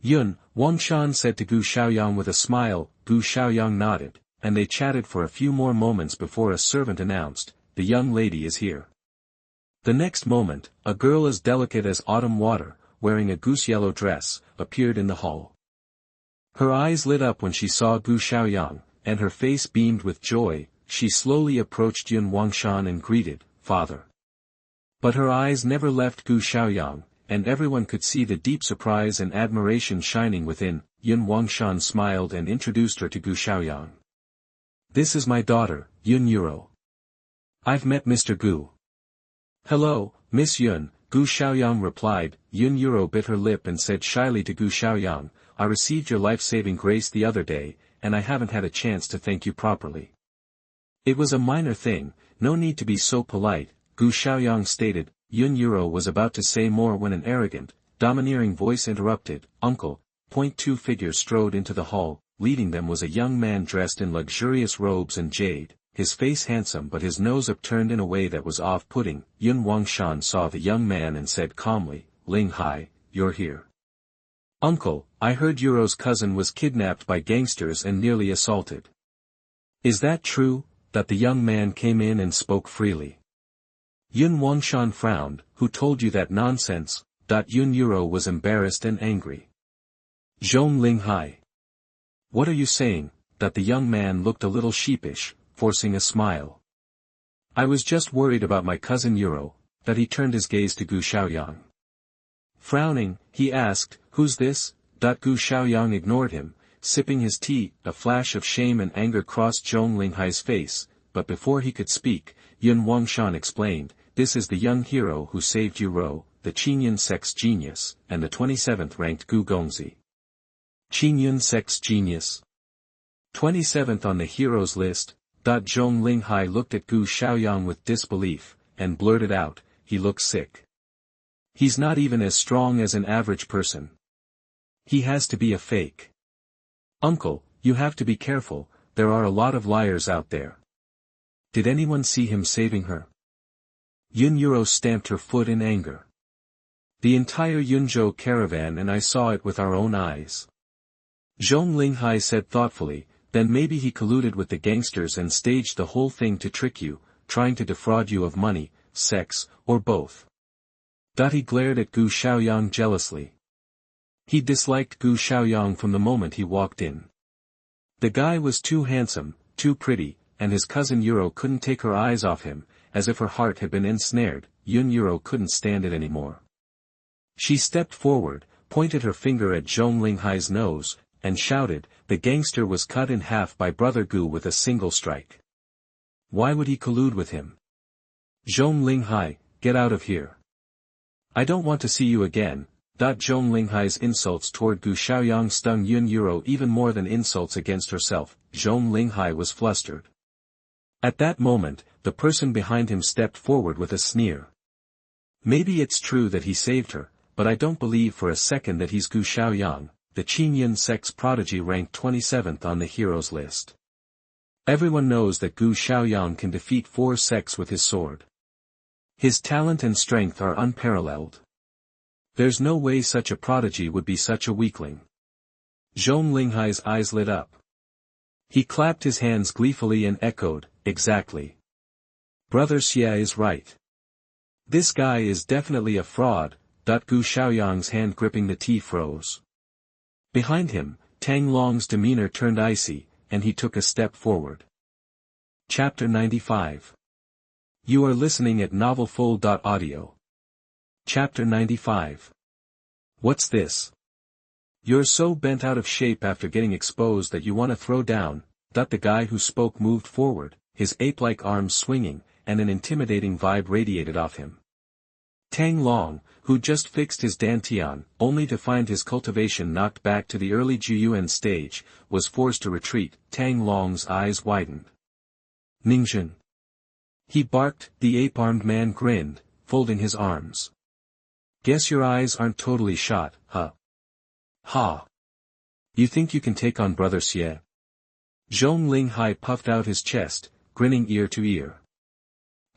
Yun Wangshan said to Gu Shaoyang with a smile. Gu Shaoyang nodded, and they chatted for a few more moments before a servant announced, the young lady is here. The next moment, a girl as delicate as autumn water, wearing a goose-yellow dress, appeared in the hall. Her eyes lit up when she saw Gu Shaoyang, and her face beamed with joy. She slowly approached Yun Wangshan and greeted, Father. But her eyes never left Gu Shaoyang, and everyone could see the deep surprise and admiration shining within. Yun Wangshan smiled and introduced her to Gu Shaoyang. This is my daughter, Yun Yuro. I've met Mr. Gu. Hello, Miss Yun, Gu Shaoyang replied. Yun Yuro bit her lip and said shyly to Gu Shaoyang, I received your life-saving grace the other day, and I haven't had a chance to thank you properly. It was a minor thing, no need to be so polite, Gu Shaoyang stated. Yun Yuro was about to say more when an arrogant, domineering voice interrupted. Uncle. Two figures strode into the hall. Leading them was a young man dressed in luxurious robes and jade, his face handsome but his nose upturned in a way that was off-putting. Yun Wangshan saw the young man and said calmly, Ling Hai, you're here. Uncle, I heard Yuro's cousin was kidnapped by gangsters and nearly assaulted. Is that true? That the young man came in and spoke freely. Yun Wangshan frowned. Who told you that nonsense? Yun Yuro was embarrassed and angry. Zhong Ling Hai. What are you saying? That the young man looked a little sheepish, forcing a smile. I was just worried about my cousin Yuro. That he turned his gaze to Gu Shaoyang. Frowning, he asked, who's this? Gu Shaoyang ignored him, sipping his tea. A flash of shame and anger crossed Zhong Ling Hai's face, but before he could speak, Yun Wangshan explained, this is the young hero who saved Yuro, the Qingyun sect's genius, and the 27th ranked Gu Gongzi. Qingyun sect's genius? 27th on the heroes list? Zhong Ling Hai looked at Gu Shaoyang with disbelief, and blurted out, he looks sick. He's not even as strong as an average person. He has to be a fake. Uncle, you have to be careful, there are a lot of liars out there. Did anyone see him saving her? Yun Yuro stamped her foot in anger. The entire Yunzhou caravan and I saw it with our own eyes. Zhong Ling Hai said thoughtfully, then maybe he colluded with the gangsters and staged the whole thing to trick you, trying to defraud you of money, sex, or both. He glared at Gu Shaoyang jealously. He disliked Gu Shaoyang from the moment he walked in. The guy was too handsome, too pretty, and his cousin Yuro couldn't take her eyes off him, as if her heart had been ensnared. Yun Yuro couldn't stand it anymore. She stepped forward, pointed her finger at Zhong Ling Hai's nose, and shouted, the gangster was cut in half by Brother Gu with a single strike. Why would he collude with him? Zhong Ling Hai, get out of here. I don't want to see you again. Zhong Ling Hai's insults toward Gu Shaoyang stung Yun Yuro even more than insults against herself. Zhong Ling Hai was flustered. At that moment, the person behind him stepped forward with a sneer. Maybe it's true that he saved her, but I don't believe for a second that he's Gu Shaoyang, the Qingyun sect's prodigy ranked 27th on the heroes list. Everyone knows that Gu Shaoyang can defeat 4 sects with his sword. His talent and strength are unparalleled. There's no way such a prodigy would be such a weakling. Zhong Ling Hai's eyes lit up. He clapped his hands gleefully and echoed, exactly. Brother Xie is right. This guy is definitely a fraud. Gu Shaoyang's hand gripping the tea froze. Behind him, Tang Long's demeanor turned icy, and he took a step forward. Chapter 95. You are listening at novelfull.audio. Chapter 95. What's this? You're so bent out of shape after getting exposed that you want to throw down. The guy who spoke moved forward, his ape-like arms swinging, and an intimidating vibe radiated off him. Tang Long, who just fixed his dantian, only to find his cultivation knocked back to the early Juyuan stage, was forced to retreat. Tang Long's eyes widened. Ningjin. He barked. The ape-armed man grinned, folding his arms. Guess your eyes aren't totally shot, huh? Ha! You think you can take on Brother Xie? Zhong Linghai puffed out his chest, grinning ear to ear.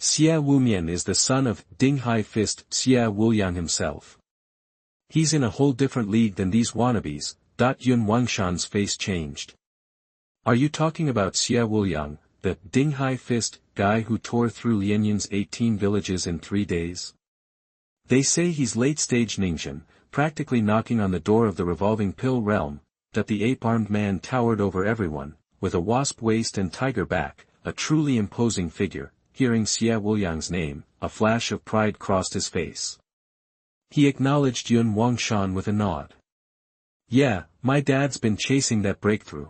Xie Wumian is the son of Ding Hai Fist Xie Wuliang himself. He's in a whole different league than these wannabes. Yun Wangshan's face changed. Are you talking about Xie Wuliang, the Ding Hai Fist guy who tore through Lianyun's 18 villages in 3 days? They say he's late-stage Ningjin, practically knocking on the door of the revolving pill realm. The ape-armed man towered over everyone, with a wasp waist and tiger back, a truly imposing figure. Hearing Xie Wuliang's name, a flash of pride crossed his face. He acknowledged Yun Wangshan with a nod. Yeah, my dad's been chasing that breakthrough.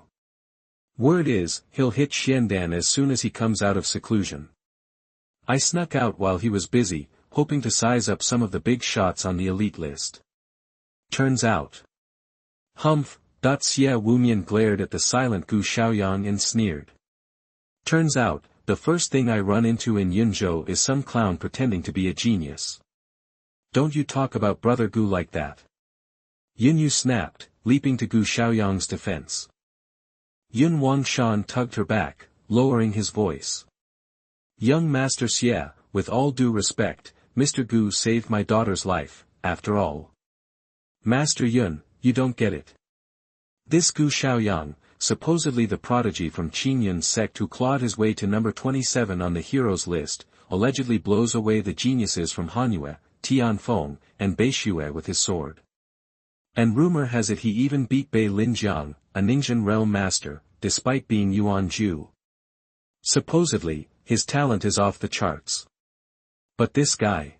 Word is, he'll hit Xiandan as soon as he comes out of seclusion. I snuck out while he was busy, hoping to size up some of the big shots on the elite list. Turns out. Humph. Xie Wumian glared at the silent Gu Shaoyang and sneered. Turns out, the first thing I run into in Yunzhou is some clown pretending to be a genius. Don't you talk about Brother Gu like that. Yunyu snapped, leaping to Gu Shaoyang's defense. Yun Wangshan tugged her back, lowering his voice. Young Master Xie, with all due respect, Mr. Gu saved my daughter's life, after all. Master Yun, you don't get it. This Gu Shaoyang, supposedly the prodigy from Qingyun's sect who clawed his way to number 27 on the heroes list, allegedly blows away the geniuses from Hanyue, Tianfeng, and Beishue with his sword. And rumor has it he even beat Bei Linjiang, a Ningjin realm master, despite being Yuan Ju. Supposedly, his talent is off the charts. But this guy.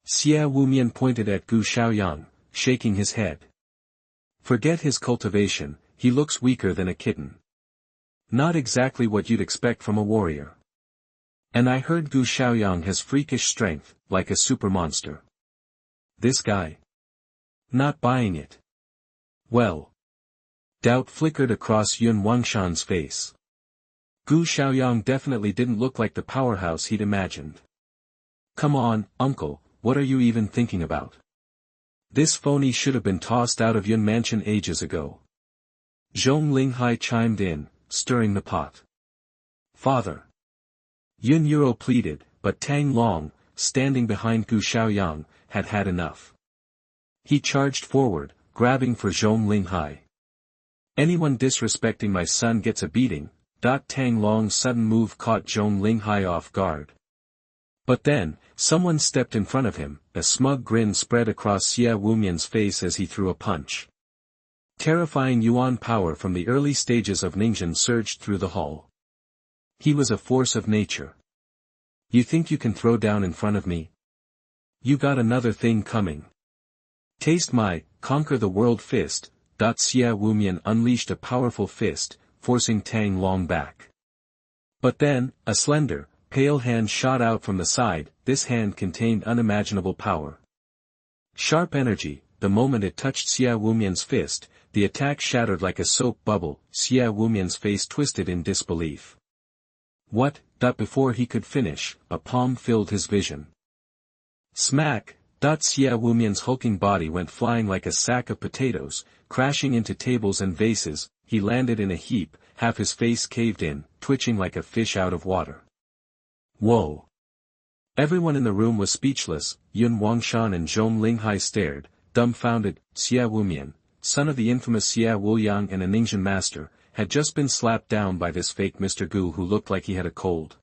Xie Wumian pointed at Gu Shaoyang, shaking his head. Forget his cultivation, he looks weaker than a kitten. Not exactly what you'd expect from a warrior. And I heard Gu Shaoyang has freakish strength, like a super monster. This guy. Not buying it. Well. Doubt flickered across Yun Wangshan's face. Gu Shaoyang definitely didn't look like the powerhouse he'd imagined. Come on, uncle, what are you even thinking about? This phony should have been tossed out of Yun Mansion ages ago. Zhong Linghai chimed in, stirring the pot. Father. Yun Yuro pleaded, but Tang Long, standing behind Gu Shaoyang, had had enough. He charged forward, grabbing for Zhong Linghai. Anyone disrespecting my son gets a beating. Tang Long's sudden move caught Zhong Linghai off guard. But then, someone stepped in front of him, a smug grin spread across Xie Wumian's face as he threw a punch. Terrifying Yuan power from the early stages of Ningjin surged through the hall. He was a force of nature. You think you can throw down in front of me? You got another thing coming. Taste my, conquer the world fist. Xie Wumian unleashed a powerful fist, forcing Tang Long back. But then, a slender, pale hand shot out from the side. This hand contained unimaginable power. Sharp energy. The moment it touched Xie Wumian's fist, the attack shattered like a soap bubble. Xie Wumian's face twisted in disbelief. What? Before he could finish, a palm filled his vision. Smack! Xie Wumian's hulking body went flying like a sack of potatoes, crashing into tables and vases. He landed in a heap, half his face caved in, twitching like a fish out of water. Whoa! Everyone in the room was speechless. Yun Wangshan and Zhong Linghai stared, dumbfounded. Xie Wumian, son of the infamous Xie Wuliang and a Ningjin master, had just been slapped down by this fake Mr. Gu who looked like he had a cold.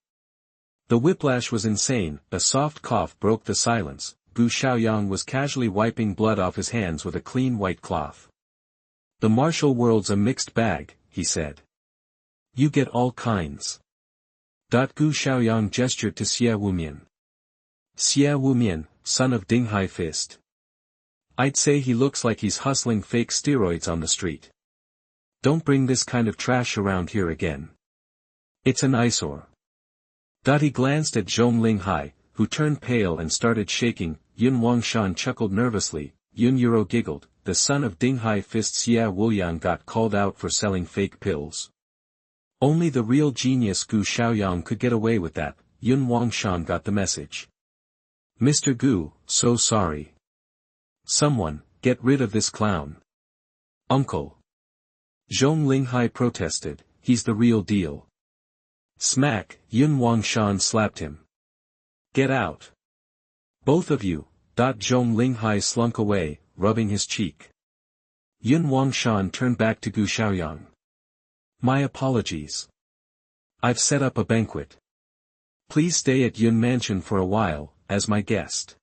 The whiplash was insane, a soft cough broke the silence. Gu Shaoyang was casually wiping blood off his hands with a clean white cloth. The martial world's a mixed bag, he said. You get all kinds. Gu Shaoyang gestured to Xie Wumian. Xie Wumian, son of Dinghai Fist. I'd say he looks like he's hustling fake steroids on the street. Don't bring this kind of trash around here again. It's an eyesore. He glanced at Zhong Linghai, who turned pale and started shaking. Yun Wangshan chuckled nervously. Yun Yuro giggled. The son of Dinghai Fist Xie Wuliang got called out for selling fake pills. Only the real genius Gu Shaoyang could get away with that. Yun Wangshan got the message. Mr. Gu, so sorry. Someone, get rid of this clown. Uncle. Zhong Linghai protested, he's the real deal. Smack, Yun Wangshan slapped him. Get out. Both of you. Zhong Linghai slunk away, rubbing his cheek. Yun Wangshan turned back to Gu Shaoyang. My apologies. I've set up a banquet. Please stay at Yun Mansion for a while, as my guest.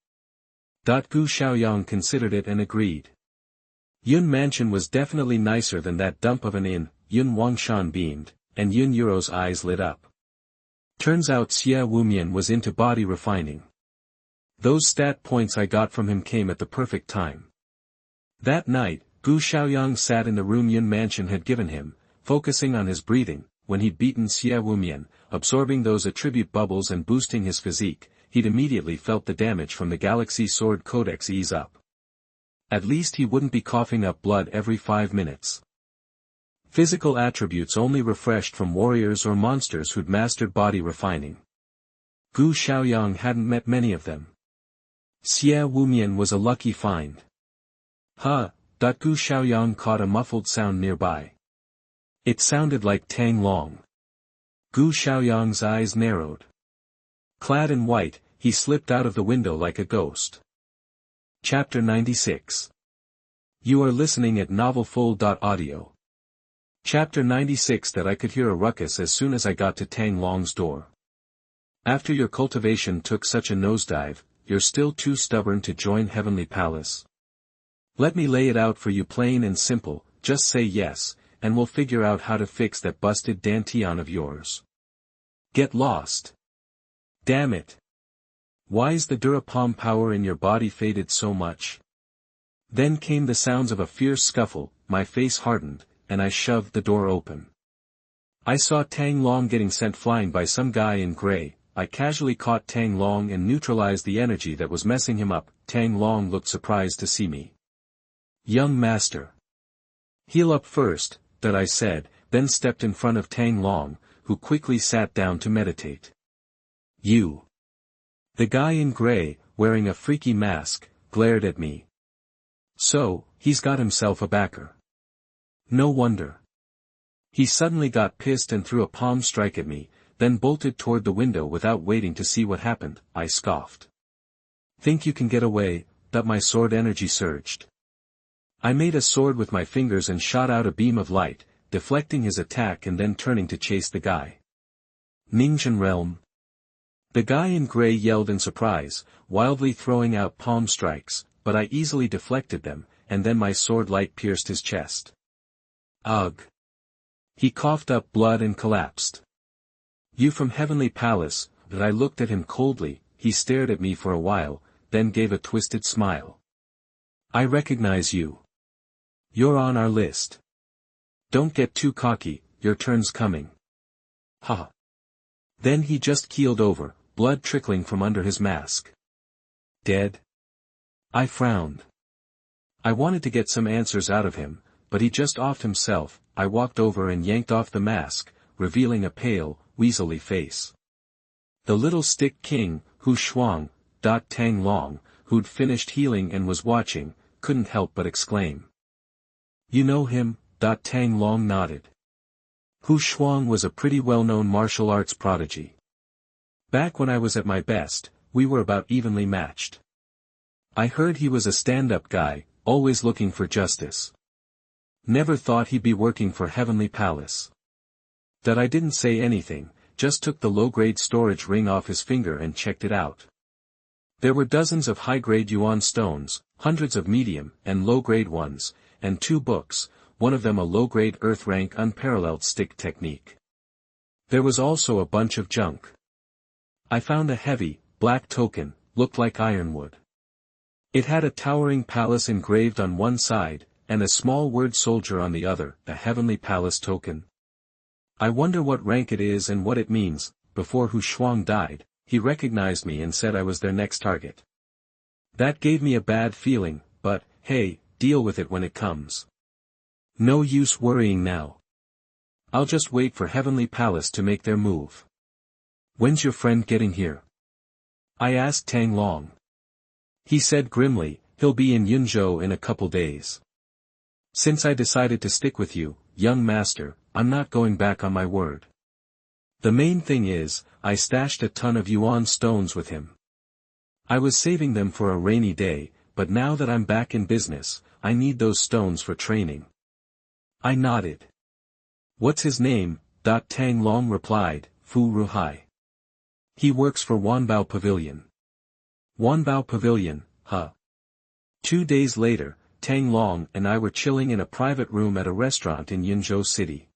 Gu Shaoyang considered it and agreed. Yun Mansion was definitely nicer than that dump of an inn. Yun Wangshan beamed, and Yun Yuro's eyes lit up. Turns out Xie Wumian was into body refining. Those stat points I got from him came at the perfect time. That night, Gu Shaoyang sat in the room Yun Mansion had given him, focusing on his breathing. When he'd beaten Xie Wumian, absorbing those attribute bubbles and boosting his physique, he'd immediately felt the damage from the Galaxy Sword Codex ease up. At least he wouldn't be coughing up blood every 5 minutes. Physical attributes only refreshed from warriors or monsters who'd mastered body refining. Gu Shaoyang hadn't met many of them. Xie Wumian was a lucky find. Huh, Gu Shaoyang caught a muffled sound nearby. It sounded like Tang Long. Gu Shaoyang's eyes narrowed. Clad in white, he slipped out of the window like a ghost. Chapter 96. You are listening at novelfull.audio. Chapter 96. That I could hear a ruckus as soon as I got to Tang Long's door. After your cultivation took such a nosedive, you're still too stubborn to join Heavenly Palace. Let me lay it out for you plain and simple, just say yes, and we'll figure out how to fix that busted dantian of yours. Get lost. Damn it. Why's the Durapalm power in your body faded so much? Then came the sounds of a fierce scuffle, my face hardened, and I shoved the door open. I saw Tang Long getting sent flying by some guy in gray. I casually caught Tang Long and neutralized the energy that was messing him up. Tang Long looked surprised to see me. Young master. Heal up first, that I said, then stepped in front of Tang Long, who quickly sat down to meditate. You. The guy in gray, wearing a freaky mask, glared at me. So, he's got himself a backer. No wonder. He suddenly got pissed and threw a palm strike at me, then bolted toward the window without waiting to see what happened. I scoffed. Think you can get away? That my sword energy surged. I made a sword with my fingers and shot out a beam of light, deflecting his attack and then turning to chase the guy. Ningxuan realm. The guy in gray yelled in surprise, wildly throwing out palm strikes, but I easily deflected them, and then my sword light pierced his chest. Ugh. He coughed up blood and collapsed. You from Heavenly Palace? But I looked at him coldly. He stared at me for a while, then gave a twisted smile. I recognize you. You're on our list. Don't get too cocky, your turn's coming. Ha. Then he just keeled over, blood trickling from under his mask. Dead? I frowned. I wanted to get some answers out of him, but he just offed himself. I walked over and yanked off the mask, revealing a pale, weaselly face. The little stick king, Hu Shuang, Tang Long, who'd finished healing and was watching, couldn't help but exclaim. You know him? Tang Long nodded. Hu Shuang was a pretty well-known martial arts prodigy. Back when I was at my best, we were about evenly matched. I heard he was a stand-up guy, always looking for justice. Never thought he'd be working for Heavenly Palace. That I didn't say anything, just took the low-grade storage ring off his finger and checked it out. There were dozens of high-grade Yuan stones, hundreds of medium and low-grade ones, and 2 books, one of them a low-grade earth-rank unparalleled stick technique. There was also a bunch of junk. I found a heavy, black token, looked like ironwood. It had a towering palace engraved on one side, and a small word soldier on the other, a Heavenly Palace token. I wonder what rank it is and what it means. Before Hu Shuang died, he recognized me and said I was their next target. That gave me a bad feeling, but, hey, deal with it when it comes. No use worrying now. I'll just wait for Heavenly Palace to make their move. When's your friend getting here? I asked Tang Long. He said grimly, he'll be in Yunzhou in a couple days. Since I decided to stick with you, young master, I'm not going back on my word. The main thing is, I stashed a ton of Yuan stones with him. I was saving them for a rainy day, but now that I'm back in business, I need those stones for training. I nodded. What's his name? Tang Long replied, Fu Ruhai. He works for Wanbao Pavilion. Wanbao Pavilion, huh? 2 days later, Tang Long and I were chilling in a private room at a restaurant in Yunzhou City.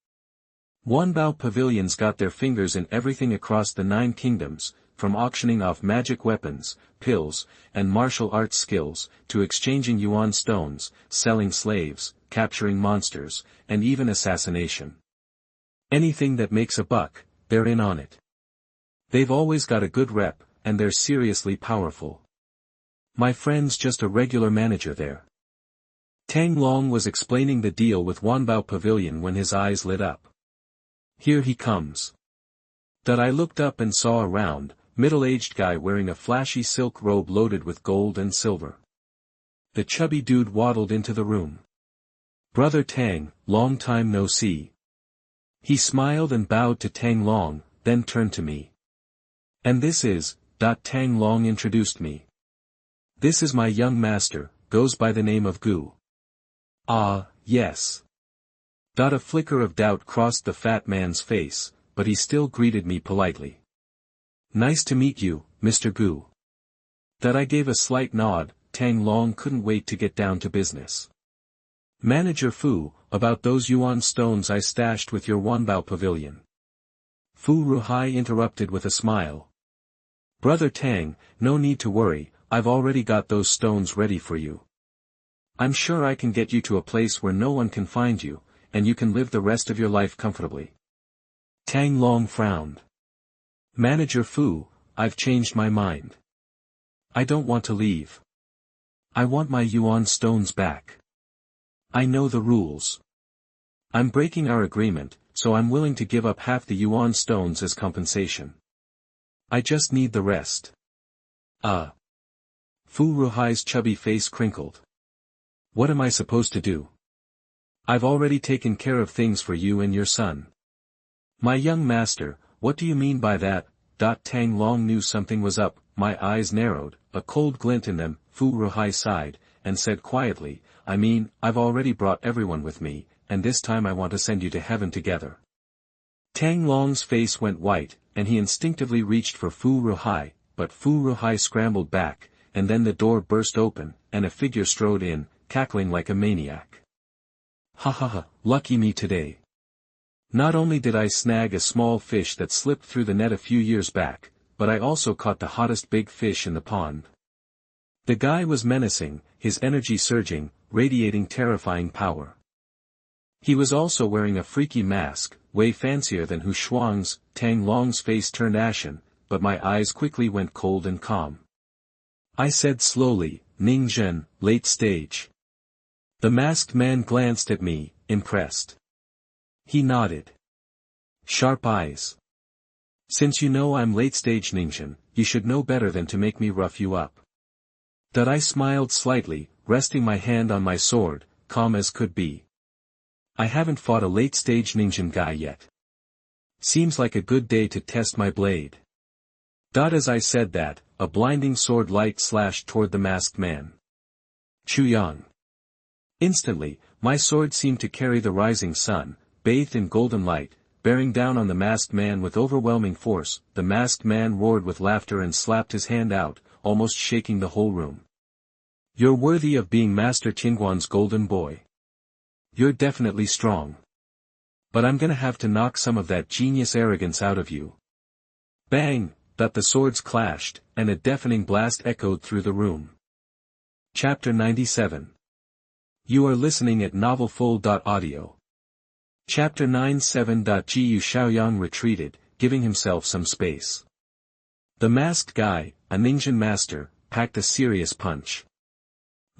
Wanbao Pavilion's got their fingers in everything across the 9 kingdoms, from auctioning off magic weapons, pills, and martial arts skills, to exchanging Yuan stones, selling slaves, capturing monsters, and even assassination. Anything that makes a buck, they're in on it. They've always got a good rep, and they're seriously powerful. My friend's just a regular manager there. Tang Long was explaining the deal with Wanbao Pavilion when his eyes lit up. Here he comes. I looked up and saw a round, middle-aged guy wearing a flashy silk robe loaded with gold and silver. The chubby dude waddled into the room. Brother Tang, long time no see. He smiled and bowed to Tang Long, then turned to me. And this is, Tang Long introduced me. This is my young master, goes by the name of Gu. Ah, yes. A flicker of doubt crossed the fat man's face, but he still greeted me politely. Nice to meet you, Mr. Gu. I gave a slight nod. Tang Long couldn't wait to get down to business. Manager Fu, about those Yuan stones I stashed with your Wanbao Pavilion. Fu Ruhai interrupted with a smile. Brother Tang, no need to worry, I've already got those stones ready for you. I'm sure I can get you to a place where no one can find you, and you can live the rest of your life comfortably. Tang Long frowned. Manager Fu, I've changed my mind. I don't want to leave. I want my Yuan stones back. I know the rules. I'm breaking our agreement, so I'm willing to give up half the Yuan stones as compensation. I just need the rest. Fu Ruhai's chubby face crinkled. What am I supposed to do? I've already taken care of things for you and your son. My young master, what do you mean by that? Tang Long knew something was up. My eyes narrowed, a cold glint in them. Fu Ruhai sighed, and said quietly, I mean, I've already brought everyone with me, and this time I want to send you to heaven together. Tang Long's face went white, and he instinctively reached for Fu Ruhai, but Fu Ruhai scrambled back, and then the door burst open, and a figure strode in, cackling like a maniac. Ha ha ha, lucky me today. Not only did I snag a small fish that slipped through the net a few years back, but I also caught the hottest big fish in the pond. The guy was menacing, his energy surging, radiating terrifying power. He was also wearing a freaky mask, way fancier than Hu Shuang's. Tang Long's face turned ashen, but my eyes quickly went cold and calm. I said slowly, Ning Zhen, late stage. The masked man glanced at me, impressed. He nodded. Sharp eyes. Since you know I'm late stage Ningxuan, you should know better than to make me rough you up. I smiled slightly, resting my hand on my sword, calm as could be. I haven't fought a late stage Ningxuan guy yet. Seems like a good day to test my blade. As I said that, a blinding sword light slashed toward the masked man. Shaoyang. Instantly, My sword seemed to carry the rising sun, bathed in golden light, bearing down on the masked man with overwhelming force. The masked man roared with laughter and slapped his hand out, almost shaking the whole room. You're worthy of being Master Tianguan's golden boy. You're definitely strong. But I'm gonna have to knock some of that genius arrogance out of you. Bang! That the swords clashed, and a deafening blast echoed through the room. Chapter 97. You are listening at novelfull.audio. Chapter 97.gu Shaoyang retreated, giving himself some space. The masked guy, a ninja master, packed a serious punch.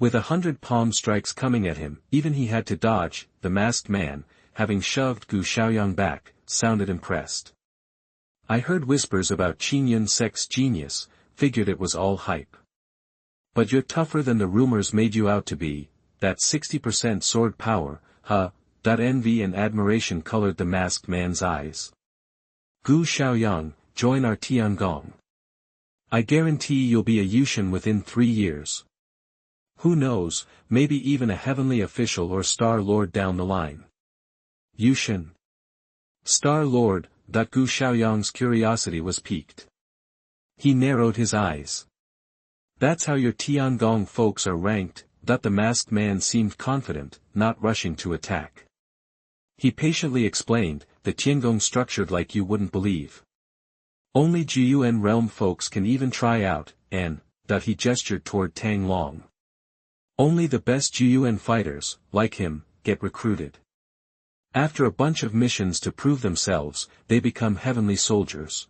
With 100 palm strikes coming at him, even he had to dodge. The masked man, having shoved Gu Shaoyang back, sounded impressed. I heard whispers about Qin Yun Sek's genius, figured it was all hype. But you're tougher than the rumors made you out to be. That 60% sword power, huh? Envy and admiration colored the masked man's eyes. Gu Shaoyang, join our Tiangong. I guarantee you'll be a Yushin within 3 years. Who knows, maybe even a heavenly official or Star Lord down the line. Yushin. Star Lord. Gu Shaoyang's curiosity was piqued. He narrowed his eyes. That's how your Tiangong folks are ranked. The masked man seemed confident, not rushing to attack. He patiently explained, the Tiangong structured like you wouldn't believe. Only Jiyuan realm folks can even try out, and, he gestured toward Tang Long. Only the best Jiyuan fighters, like him, get recruited. After a bunch of missions to prove themselves, they become heavenly soldiers.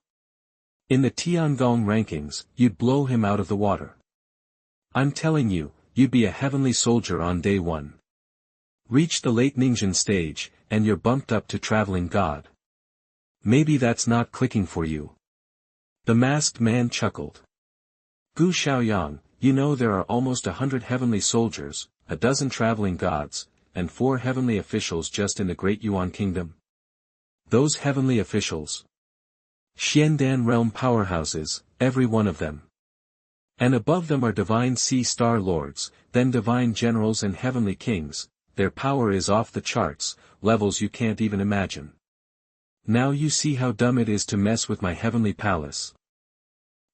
In the Tiangong rankings, you'd blow him out of the water. I'm telling you, you'd be a heavenly soldier on day 1. Reach the late Ningxian stage, and you're bumped up to traveling god. Maybe that's not clicking for you. The masked man chuckled. Gu Shaoyang, you know there are almost 100 heavenly soldiers, a dozen traveling gods, and 4 heavenly officials just in the Great Yuan Kingdom. Those heavenly officials. Xiandan realm powerhouses, every one of them. And above them are divine sea star lords, then divine generals and heavenly kings. Their power is off the charts, levels you can't even imagine. Now you see how dumb it is to mess with my heavenly palace.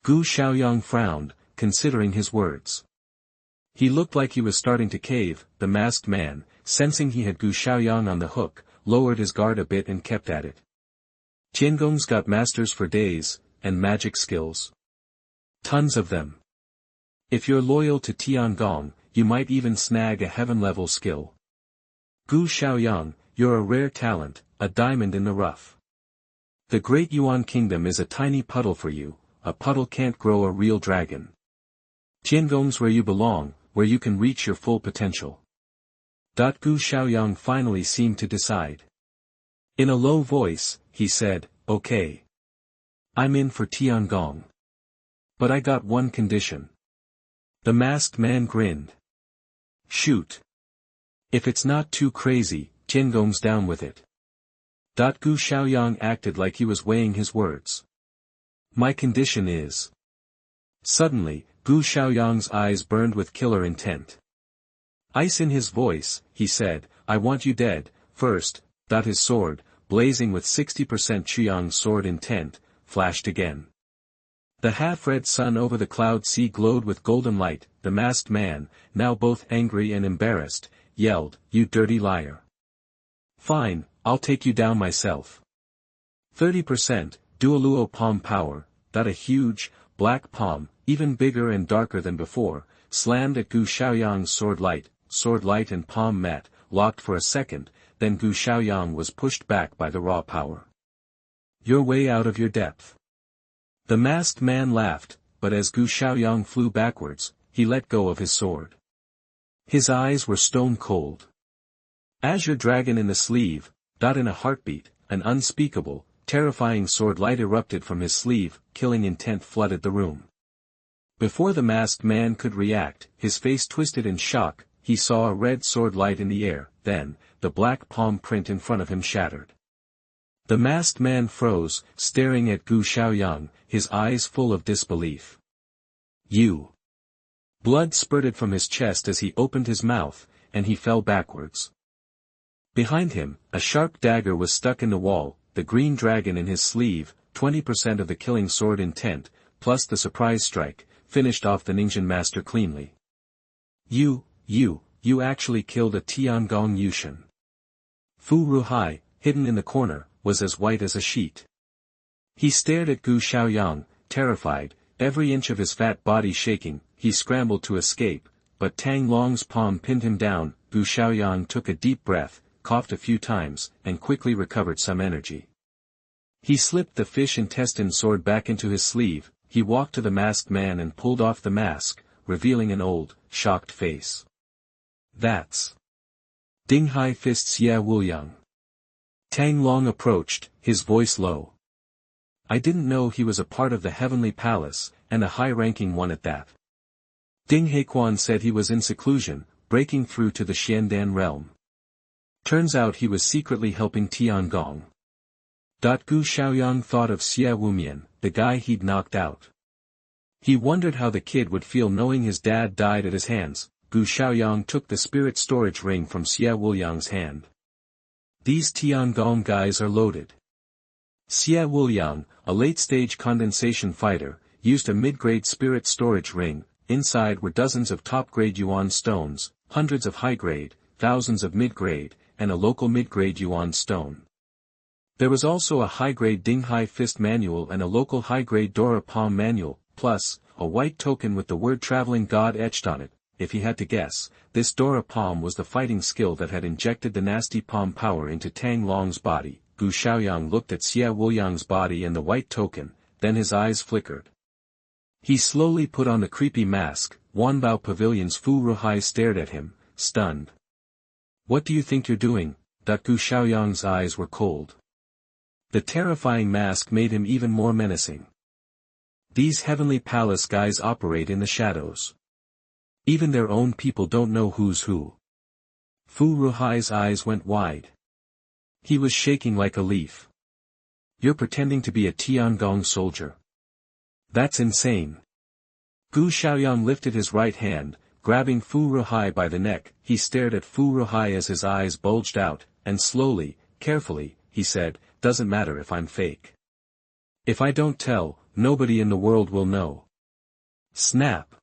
Gu Shaoyang frowned, considering his words. He looked like he was starting to cave. The masked man, sensing he had Gu Shaoyang on the hook, lowered his guard a bit and kept at it. Tiangong's got masters for days, and magic skills. Tons of them. If you're loyal to Tiangong, you might even snag a heaven-level skill. Gu Shaoyang, you're a rare talent, a diamond in the rough. The Great Yuan Kingdom is a tiny puddle for you, a puddle can't grow a real dragon. Tiangong's where you belong, where you can reach your full potential. Gu Shaoyang finally seemed to decide. In a low voice, he said, okay. I'm in for Tiangong. But I got one condition. The masked man grinned. Shoot. If it's not too crazy, Tiangong's down with it. Gu Shaoyang acted like he was weighing his words. My condition is. Suddenly, Gu Shaoyang's eyes burned with killer intent. Ice in his voice, he said, I want you dead, first. His sword, blazing with 60% Chuyang's sword intent, flashed again. The half-red sun over the cloud sea glowed with golden light. The masked man, now both angry and embarrassed, yelled, you dirty liar. Fine, I'll take you down myself. 30%, Duoluo palm power. A huge, black palm, even bigger and darker than before, slammed at Gu Shaoyang's sword light and palm met, locked for a second, then Gu Shaoyang was pushed back by the raw power. You're way out of your depth. The masked man laughed, but as Gu Shaoyang flew backwards, he let go of his sword. His eyes were stone cold. Azure dragon in the sleeve. In a heartbeat, an unspeakable, terrifying sword light erupted from his sleeve, killing intent flooded the room. Before the masked man could react, his face twisted in shock. He saw a red sword light in the air, then, the black palm print in front of him shattered. The masked man froze, staring at Gu Shaoyang, his eyes full of disbelief. You! Blood spurted from his chest as he opened his mouth, and he fell backwards. Behind him, a sharp dagger was stuck in the wall, the green dragon in his sleeve, 20% of the killing sword intent, plus the surprise strike, finished off the Ningxuan master cleanly. You actually killed a Tiangong Yushan. Fu Ruhai, hidden in the corner, was as white as a sheet. He stared at Gu Shaoyang, terrified, every inch of his fat body shaking. He scrambled to escape, but Tang Long's palm pinned him down. Gu Shaoyang took a deep breath, coughed a few times, and quickly recovered some energy. He slipped the fish intestine sword back into his sleeve. He walked to the masked man and pulled off the mask, revealing an old, shocked face. That's Ding Hai Fist Xia Wuliang. Tang Long approached, his voice low. I didn't know he was a part of the Heavenly Palace, and a high-ranking one at that. Ding Haiquan said he was in seclusion, breaking through to the Xiandan realm. Turns out he was secretly helping Tiangong. Gu Shaoyang thought of Xia Wumian, the guy he'd knocked out. He wondered how the kid would feel knowing his dad died at his hands. Gu Shaoyang took the spirit storage ring from Xia Wuliang's hand. These Tiangong guys are loaded. Xia Wuliang, a late-stage condensation fighter, used a mid-grade spirit storage ring. Inside were dozens of top-grade Yuan stones, hundreds of high-grade, thousands of mid-grade, and a local mid-grade Yuan stone. There was also a high-grade Ding Hai Fist manual and a local high-grade Dora Palm manual, plus, a white token with the word Traveling God etched on it. If he had to guess, this Dora Palm was the fighting skill that had injected the nasty palm power into Tang Long's body. Gu Shaoyang looked at Xia Wuliang's body and the white token, then his eyes flickered. He slowly put on the creepy mask. Wanbao Pavilion's Fu Ruhai stared at him, stunned. What do you think you're doing? Gu Shaoyang's eyes were cold. The terrifying mask made him even more menacing. These Heavenly Palace guys operate in the shadows. Even their own people don't know who's who. Fu Ruhai's eyes went wide. He was shaking like a leaf. You're pretending to be a Tiangong soldier. That's insane. Gu Shaoyang lifted his right hand, grabbing Fu Ruhai by the neck. He stared at Fu Ruhai as his eyes bulged out, and slowly, carefully, he said, doesn't matter if I'm fake. If I don't tell, nobody in the world will know. Snap.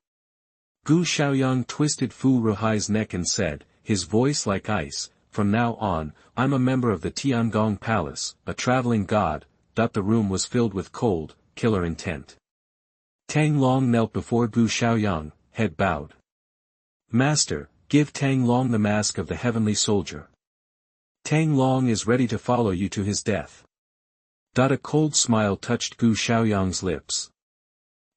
Gu Shaoyang twisted Fu Ruhai's neck and said, his voice like ice, from now on, I'm a member of the Tiangong Palace, a traveling god. The room was filled with cold, killer intent. Tang Long knelt before Gu Shaoyang, head bowed. Master, give Tang Long the mask of the heavenly soldier. Tang Long is ready to follow you to his death. A cold smile touched Gu Shaoyang's lips.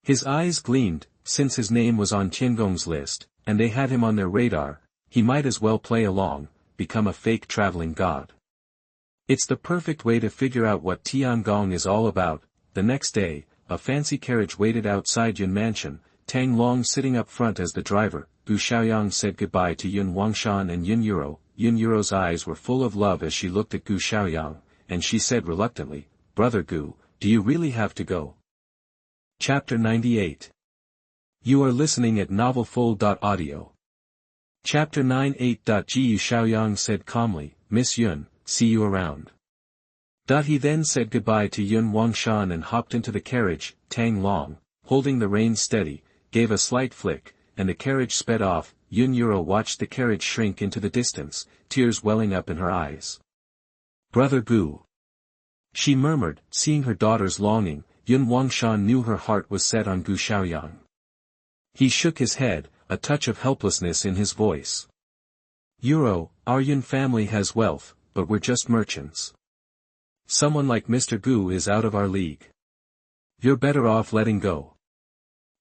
His eyes gleamed. Since his name was on Tiangong's list, and they had him on their radar, he might as well play along, become a fake traveling god. It's the perfect way to figure out what Tiangong is all about. The next day, a fancy carriage waited outside Yun Mansion, Tang Long sitting up front as the driver. Gu Shaoyang said goodbye to Yun Wangshan and Yun Yuro. Yun Yuro's eyes were full of love as she looked at Gu Shaoyang, and she said reluctantly, Brother Gu, do you really have to go? Chapter 98. You are listening at novelfull.audio. Chapter 98. Gu Shaoyang said calmly, Miss Yun, see you around. He then said goodbye to Yun Wangshan and hopped into the carriage. Tang Long, holding the reins steady, gave a slight flick, and the carriage sped off. Yun Yuro watched the carriage shrink into the distance, tears welling up in her eyes. Brother Gu. She murmured, seeing her daughter's longing. Yun Wangshan knew her heart was set on Gu Shaoyang. He shook his head, a touch of helplessness in his voice. Yuro, our Yun family has wealth, but we're just merchants. Someone like Mr. Gu is out of our league. You're better off letting go.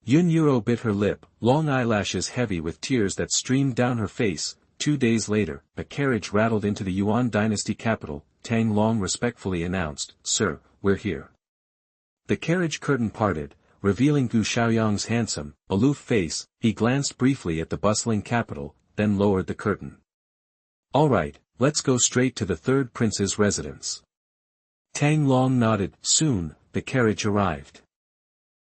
Yun Yuro bit her lip, long eyelashes heavy with tears that streamed down her face. 2 days later, a carriage rattled into the Yuan dynasty capital. Tang Long respectfully announced, Sir, we're here. The carriage curtain parted, revealing Gu Shaoyang's handsome, aloof face. He glanced briefly at the bustling capital, then lowered the curtain. All right, let's go straight to the third prince's residence. Tang Long nodded. Soon, the carriage arrived.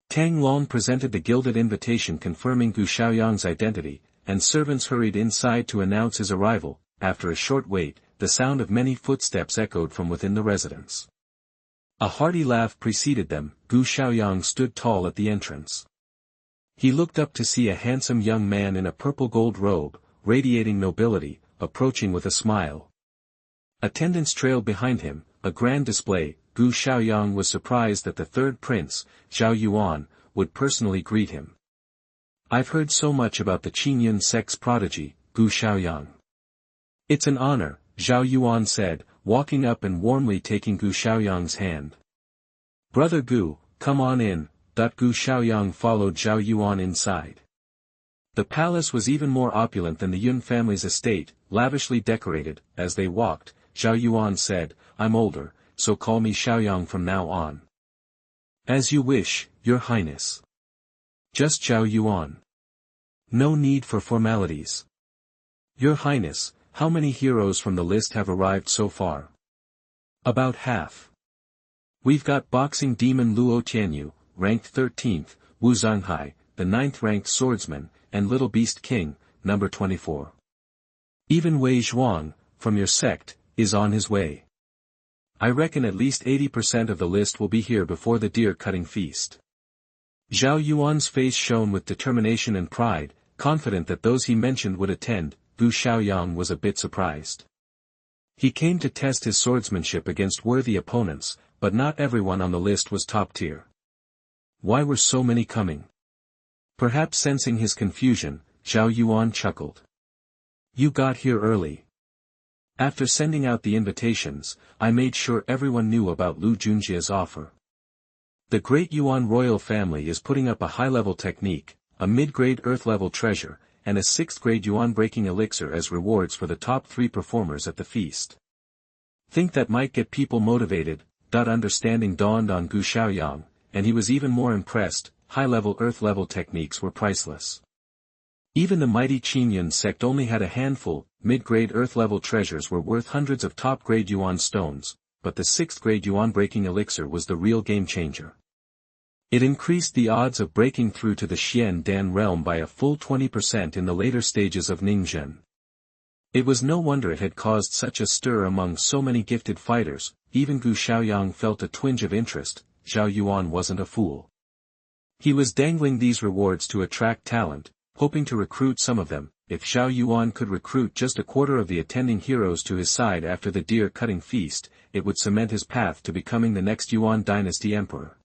Tang Long presented the gilded invitation confirming Gu Shaoyang's identity, and servants hurried inside to announce his arrival. After a short wait, the sound of many footsteps echoed from within the residence. A hearty laugh preceded them. Gu Shaoyang stood tall at the entrance. He looked up to see a handsome young man in a purple gold robe, radiating nobility, approaching with a smile. Attendants trailed behind him, a grand display. Gu Shaoyang was surprised that the third prince, Zhao Yuan, would personally greet him. "I've heard so much about the Qingyun sex prodigy, Gu Shaoyang." "It's an honor," Zhao Yuan said, walking up and warmly taking Gu Shaoyang's hand. "Brother Gu, come on in." Gu Shaoyang followed Zhao Yuan inside. The palace was even more opulent than the Yun family's estate, lavishly decorated. As they walked, Zhao Yuan said, "I'm older, so call me Shaoyang from now on." "As you wish, Your Highness." "Just Zhao Yuan. No need for formalities." "Your Highness, how many heroes from the list have arrived so far?" "About half. We've got boxing demon Luo Tianyu, ranked 13th, Wu Zhanghai, the 9th-ranked swordsman, and Little Beast King, number 24. Even Wei Zhuang, from your sect, is on his way. I reckon at least 80% of the list will be here before the deer-cutting feast." Zhao Yuan's face shone with determination and pride, confident that those he mentioned would attend. Gu Shaoyang was a bit surprised. He came to test his swordsmanship against worthy opponents, but not everyone on the list was top tier. Why were so many coming? Perhaps sensing his confusion, Zhao Yuan chuckled. "You got here early. After sending out the invitations, I made sure everyone knew about Lu Junjia's offer. The great Yuan royal family is putting up a high-level technique, a mid-grade earth-level treasure, and a 6th-grade yuan-breaking elixir as rewards for the top 3 performers at the feast. Think that might get people motivated." Understanding dawned on Gu Shaoyang, and he was even more impressed. High-level earth-level techniques were priceless. Even the mighty Qingyun sect only had a handful. Mid-grade earth-level treasures were worth hundreds of top-grade yuan stones, but the 6th-grade yuan-breaking elixir was the real game-changer. It increased the odds of breaking through to the Xian Dan realm by a full 20% in the later stages of Ningzhen. It was no wonder it had caused such a stir among so many gifted fighters. Even Gu Shaoyang felt a twinge of interest. Zhao Yuan wasn't a fool. He was dangling these rewards to attract talent, hoping to recruit some of them. If Zhao Yuan could recruit just a quarter of the attending heroes to his side after the deer-cutting feast, it would cement his path to becoming the next Yuan dynasty emperor.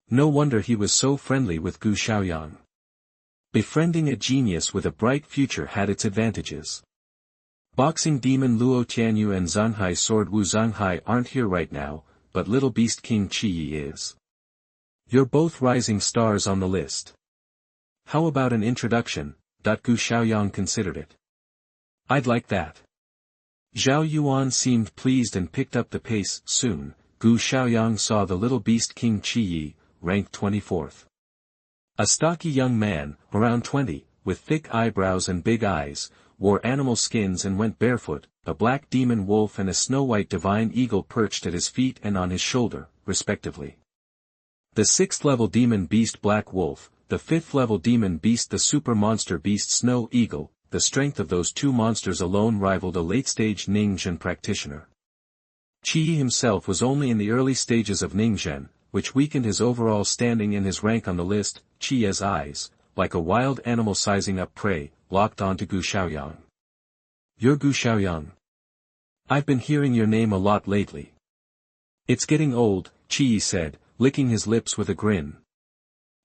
No wonder he was so friendly with Gu Shaoyang. Befriending a genius with a bright future had its advantages. Boxing demon Luo Tianyu and Zhanghai sword Wu Zhanghai aren't here right now, but Little Beast King Qi is. You're both rising stars on the list. How about an introduction? Gu Shaoyang considered it. I'd like that. Zhao Yuan seemed pleased and picked up the pace. Soon, Gu Shaoyang saw the Little Beast King Qi, ranked 24th. A stocky young man, around 20, with thick eyebrows and big eyes, wore animal skins and went barefoot. A black demon wolf and a snow-white divine eagle perched at his feet and on his shoulder, respectively. The 6th-level demon beast Black Wolf, the 5th-level demon beast the super monster beast Snow Eagle. The strength of those two monsters alone rivaled a late-stage Ningzhen practitioner. Qi himself was only in the early stages of Ningzhen, which weakened his overall standing and his rank on the list. Qi's eyes, like a wild animal sizing up prey, locked onto Gu Shaoyang. You're Gu Shaoyang. I've been hearing your name a lot lately. It's getting old, Qi said, licking his lips with a grin.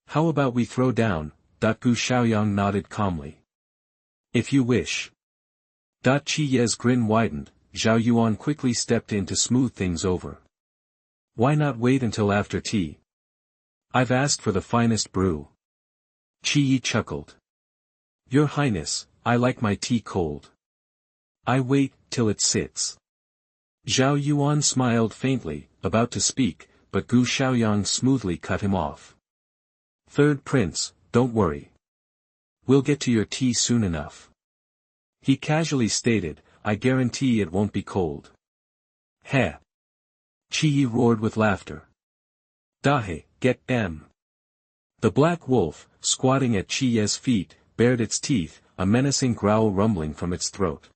How about we throw down? Gu Shaoyang nodded calmly. If you wish. Qi's grin widened. Zhao Yuan quickly stepped in to smooth things over. Why not wait until after tea? I've asked for the finest brew. Qi chuckled. Your Highness, I like my tea cold. I wait till it sits. Zhao Yuan smiled faintly, about to speak, but Gu Shaoyang smoothly cut him off. Third Prince, don't worry. We'll get to your tea soon enough. He casually stated, I guarantee it won't be cold. Heh. Qi roared with laughter. Dahe, get M. The black wolf, squatting at Qi's feet, bared its teeth, a menacing growl rumbling from its throat.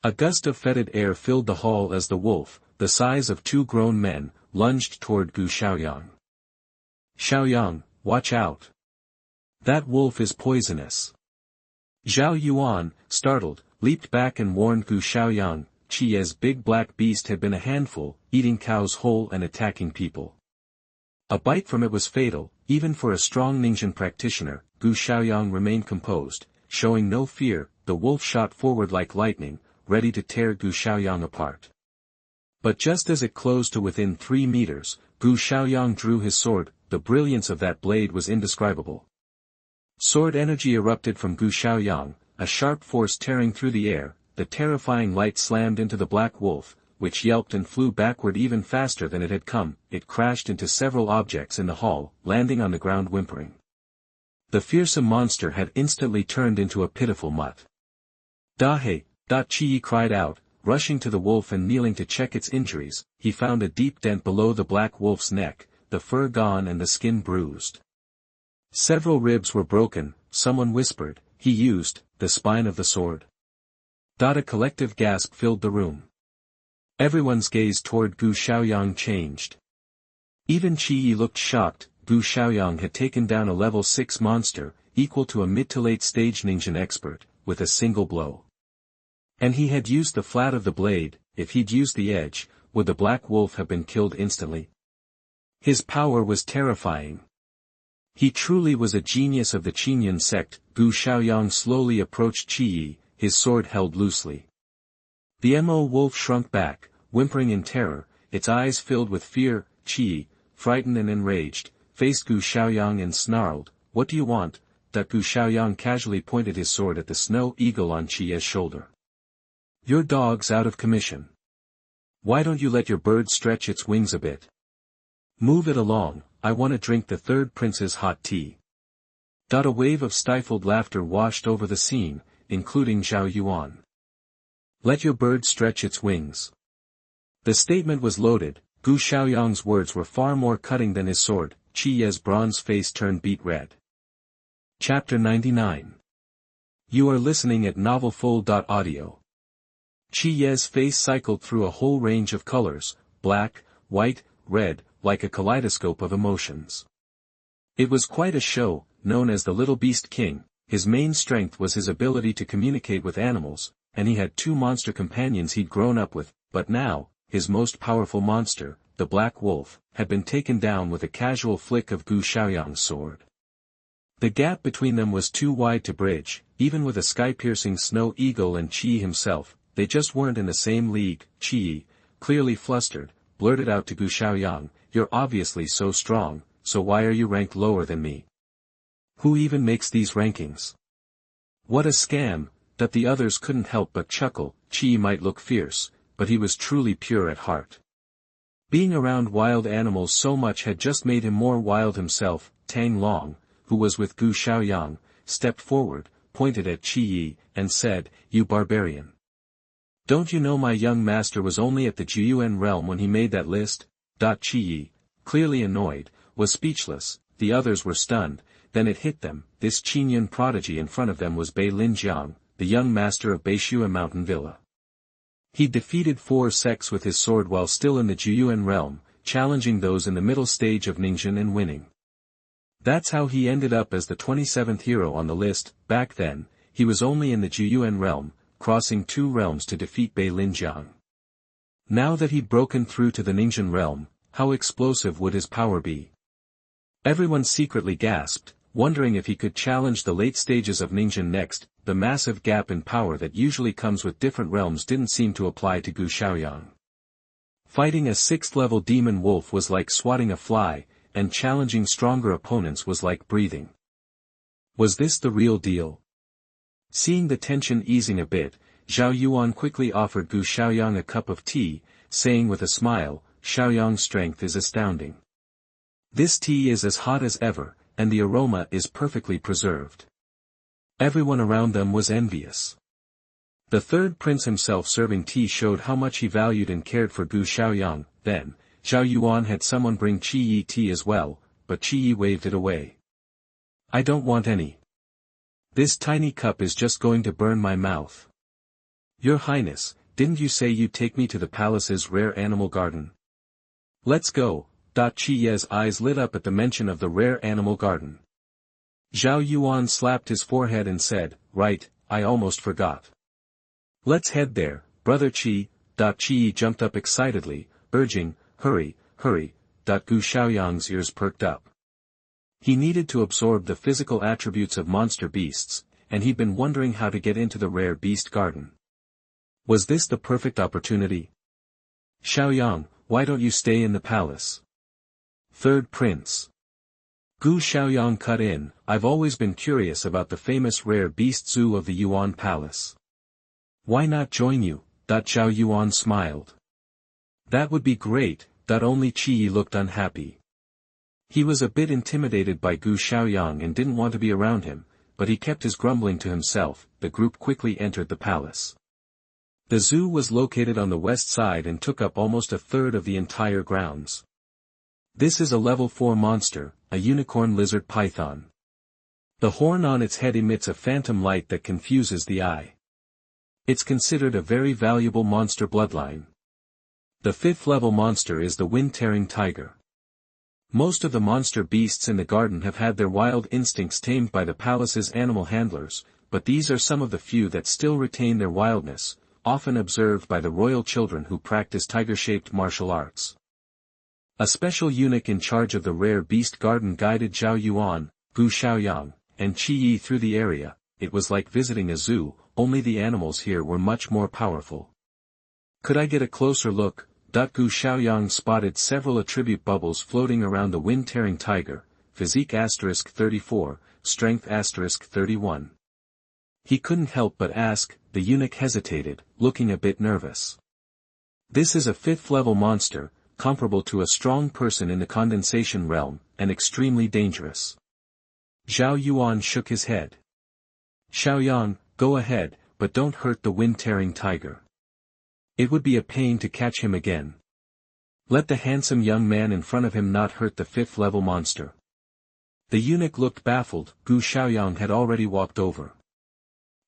A gust of fetid air filled the hall as the wolf, the size of two grown men, lunged toward Gu Shaoyang. Shaoyang, watch out. That wolf is poisonous. Zhao Yuan, startled, leaped back and warned Gu Shaoyang. Qiye's big black beast had been a handful, eating cows whole and attacking people. A bite from it was fatal, even for a strong Ningxian practitioner. Gu Shaoyang remained composed, showing no fear. The wolf shot forward like lightning, ready to tear Gu Shaoyang apart. But just as it closed to within 3 meters, Gu Shaoyang drew his sword. The brilliance of that blade was indescribable. Sword energy erupted from Gu Shaoyang, a sharp force tearing through the air. The terrifying light slammed into the black wolf, which yelped and flew backward even faster than it had come. It crashed into several objects in the hall, landing on the ground whimpering. The fearsome monster had instantly turned into a pitiful mutt. "Dahe!" Qi cried out, rushing to the wolf and kneeling to check its injuries. He found a deep dent below the black wolf's neck, the fur gone and the skin bruised. Several ribs were broken. Someone whispered, "He used the spine of the sword." A collective gasp filled the room. Everyone's gaze toward Gu Shaoyang changed. Even Qi looked shocked. Gu Shaoyang had taken down a level 6 monster, equal to a mid to late stage Ningxian expert, with a single blow. And he had used the flat of the blade. If he'd used the edge, would the black wolf have been killed instantly? His power was terrifying. He truly was a genius of the Qinyan sect. Gu Shaoyang slowly approached Qi, his sword held loosely. The Mo wolf shrunk back, whimpering in terror, its eyes filled with fear. Qi, frightened and enraged, faced Gu Shaoyang and snarled, "What do you want?" Gu Shaoyang casually pointed his sword at the snow eagle on Qi's shoulder. "Your dog's out of commission. Why don't you let your bird stretch its wings a bit? Move it along, I want to drink the third prince's hot tea." A wave of stifled laughter washed over the scene, including Zhao Yuan. "Let your bird stretch its wings." The statement was loaded. Gu Shaoyang's words were far more cutting than his sword. Qi's bronze face turned beet red. Chapter 99. You are listening at novelfull.audio. Qi's face cycled through a whole range of colors, black, white, red, like a kaleidoscope of emotions. It was quite a show. Known as the Little Beast King, his main strength was his ability to communicate with animals, and he had 2 monster companions he'd grown up with, but now, his most powerful monster, the Black Wolf, had been taken down with a casual flick of Gu Shaoyang's sword. The gap between them was too wide to bridge. Even with a sky-piercing snow eagle and Qi himself, they just weren't in the same league. Qi, clearly flustered, blurted out to Gu Shaoyang, "You're obviously so strong, so why are you ranked lower than me? Who even makes these rankings? What a scam!" The others couldn't help but chuckle. Qi might look fierce, but he was truly pure at heart. Being around wild animals so much had just made him more wild himself. Tang Long, who was with Gu Shaoyang, stepped forward, pointed at Qi, and said, "You barbarian. Don't you know my young master was only at the Juyuan realm when he made that list?" Qi, clearly annoyed, was speechless. The others were stunned. Then it hit them. This Qinyan prodigy in front of them was Bei Linjiang, the young master of Beishua Mountain Villa. He defeated 4 sects with his sword while still in the Juyuan realm, challenging those in the middle stage of Ningxian and winning. That's how he ended up as the 27th hero on the list. Back then, he was only in the Juyuan realm, crossing 2 realms to defeat Bei Linjiang. Now that he'd broken through to the Ningxian realm, how explosive would his power be? Everyone secretly gasped, wondering if he could challenge the late stages of Ningxian next. The massive gap in power that usually comes with different realms didn't seem to apply to Gu Shaoyang. Fighting a 6th-level demon wolf was like swatting a fly, and challenging stronger opponents was like breathing. Was this the real deal? Seeing the tension easing a bit, Zhao Yuan quickly offered Gu Shaoyang a cup of tea, saying with a smile, "Shaoyang's strength is astounding. This tea is as hot as ever, and the aroma is perfectly preserved." Everyone around them was envious. The 3rd prince himself serving tea showed how much he valued and cared for Gu Shaoyang. Then, Zhao Yuan had someone bring Qi tea as well, but Qi waved it away. "I don't want any. This tiny cup is just going to burn my mouth." Your Highness, didn't you say you'd take me to the palace's rare animal garden? Let's go. Qi Ye's eyes lit up at the mention of the rare animal garden. Zhao Yuan slapped his forehead and said, right, I almost forgot. Let's head there, brother Qi. Qi jumped up excitedly, urging, hurry, hurry. Gu Shaoyang's ears perked up. He needed to absorb the physical attributes of monster beasts, and he'd been wondering how to get into the rare beast garden. Was this the perfect opportunity? Shaoyang, why don't you stay in the palace? Third Prince. Gu Shaoyang cut in, I've always been curious about the famous rare beast zoo of the Yuan Palace. Why not join you? Zhao Yuan smiled. That would be great. Only Qi looked unhappy. He was a bit intimidated by Gu Shaoyang and didn't want to be around him, but he kept his grumbling to himself. The group quickly entered the palace. The zoo was located on the west side and took up almost a third of the entire grounds. This is a level 4 monster, a unicorn lizard python. The horn on its head emits a phantom light that confuses the eye. It's considered a very valuable monster bloodline. The 5th level monster is the wind-tearing tiger. Most of the monster beasts in the garden have had their wild instincts tamed by the palace's animal handlers, but these are some of the few that still retain their wildness, often observed by the royal children who practice tiger-shaped martial arts. A special eunuch in charge of the rare beast garden guided Zhao Yuan, Gu Shaoyang, and Qi Yi through the area. It was like visiting a zoo, only the animals here were much more powerful. Could I get a closer look? Gu Shaoyang spotted several attribute bubbles floating around the wind-tearing tiger, physique *34, strength *31. He couldn't help but ask. The eunuch hesitated, looking a bit nervous. This is a 5th level monster, comparable to a strong person in the condensation realm, and extremely dangerous. Zhao Yuan shook his head. Shaoyang, go ahead, but don't hurt the wind-tearing tiger. It would be a pain to catch him again. Let the handsome young man in front of him not hurt the 5th level monster. The eunuch looked baffled. Gu Shaoyang had already walked over.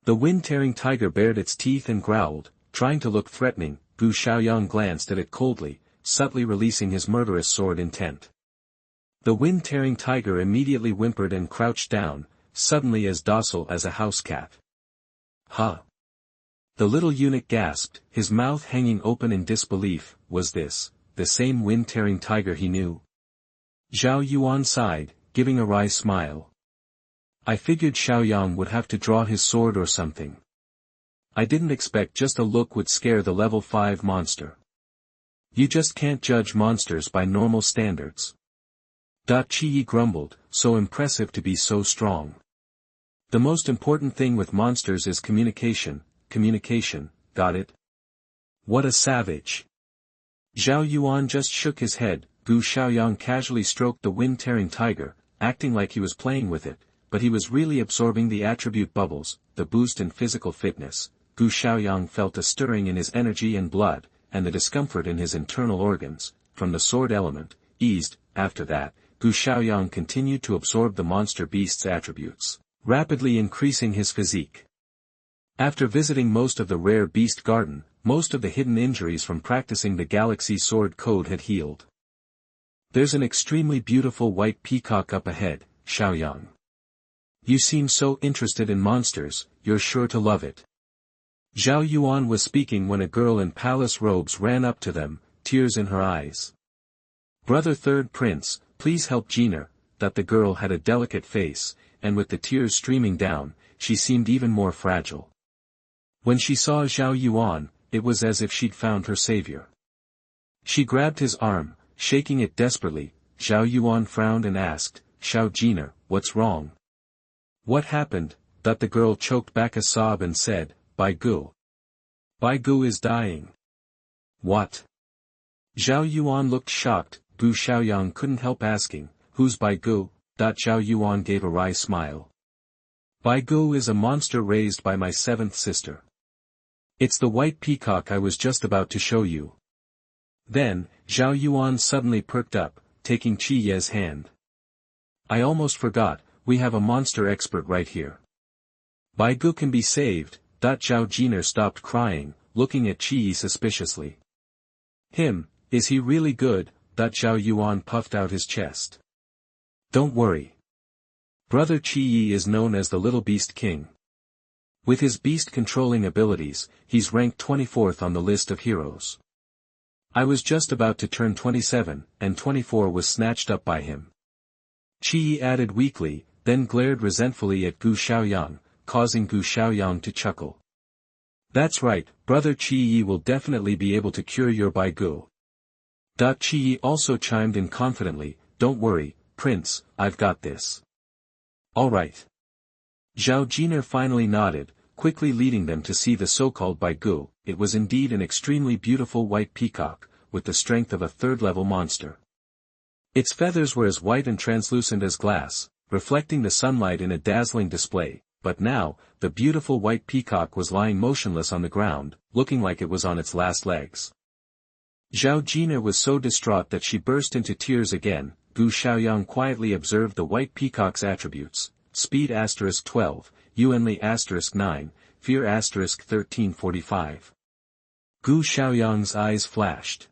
The wind-tearing tiger bared its teeth and growled, trying to look threatening. Gu Shaoyang glanced at it coldly, subtly releasing his murderous sword intent. The wind-tearing tiger immediately whimpered and crouched down, suddenly as docile as a house cat. Huh! The little eunuch gasped, his mouth hanging open in disbelief. Was this the same wind-tearing tiger he knew? Zhao Yuan sighed, giving a wry smile. I figured Shaoyang would have to draw his sword or something. I didn't expect just a look would scare the level 5 monster. You just can't judge monsters by normal standards. Qi Yi grumbled, so impressive to be so strong. The most important thing with monsters is communication, got it? What a savage. Zhao Yuan just shook his head. Gu Shaoyang casually stroked the wind-tearing tiger, acting like he was playing with it, but he was really absorbing the attribute bubbles, the boost in physical fitness. Gu Shaoyang felt a stirring in his energy and blood, and the discomfort in his internal organs, from the sword element, eased. After that, Gu Shaoyang continued to absorb the monster beast's attributes, rapidly increasing his physique. After visiting most of the rare beast garden, most of the hidden injuries from practicing the Galaxy Sword Code had healed. There's an extremely beautiful white peacock up ahead, Shaoyang. You seem so interested in monsters, you're sure to love it. Zhao Yuan was speaking when a girl in palace robes ran up to them, tears in her eyes. Brother Third Prince, please help Gina. That the girl had a delicate face, and with the tears streaming down, she seemed even more fragile. When she saw Zhao Yuan, it was as if she'd found her savior. She grabbed his arm, shaking it desperately. Zhao Yuan frowned and asked, Xiao Gina, what's wrong? What happened? That the girl choked back a sob and said, Bai Gu. Bai Gu is dying. What? Zhao Yuan looked shocked. Gu Shaoyang couldn't help asking, who's Bai Gu? Zhao Yuan gave a wry smile. Bai Gu is a monster raised by my 7th sister. It's the white peacock I was just about to show you. Then, Zhao Yuan suddenly perked up, taking Qi Ye's hand. I almost forgot, we have a monster expert right here. Bai Gu can be saved. Zhao Jiner stopped crying, looking at Qi suspiciously. Is he really good? Zhao Yuan puffed out his chest. Don't worry. Brother Qi is known as the Little Beast King. With his beast-controlling abilities, he's ranked 24th on the list of heroes. I was just about to turn 27, and 24 was snatched up by him. Qi added weakly, then glared resentfully at Gu Shaoyang, causing Gu Shaoyang to chuckle. That's right, Brother Qi will definitely be able to cure your Baigu. Qi also chimed in confidently, don't worry, Prince, I've got this. Alright. Zhao Jiner finally nodded, quickly leading them to see the so-called Baigu. It was indeed an extremely beautiful white peacock, with the strength of a third-level monster. Its feathers were as white and translucent as glass, reflecting the sunlight in a dazzling display, but now, the beautiful white peacock was lying motionless on the ground, looking like it was on its last legs. Zhao Jiner was so distraught that she burst into tears again. Gu Shaoyang quietly observed the white peacock's attributes: speed *12, Yuanli *9, fear *1345. Gu Shaoyang's eyes flashed.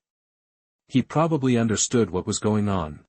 He probably understood what was going on.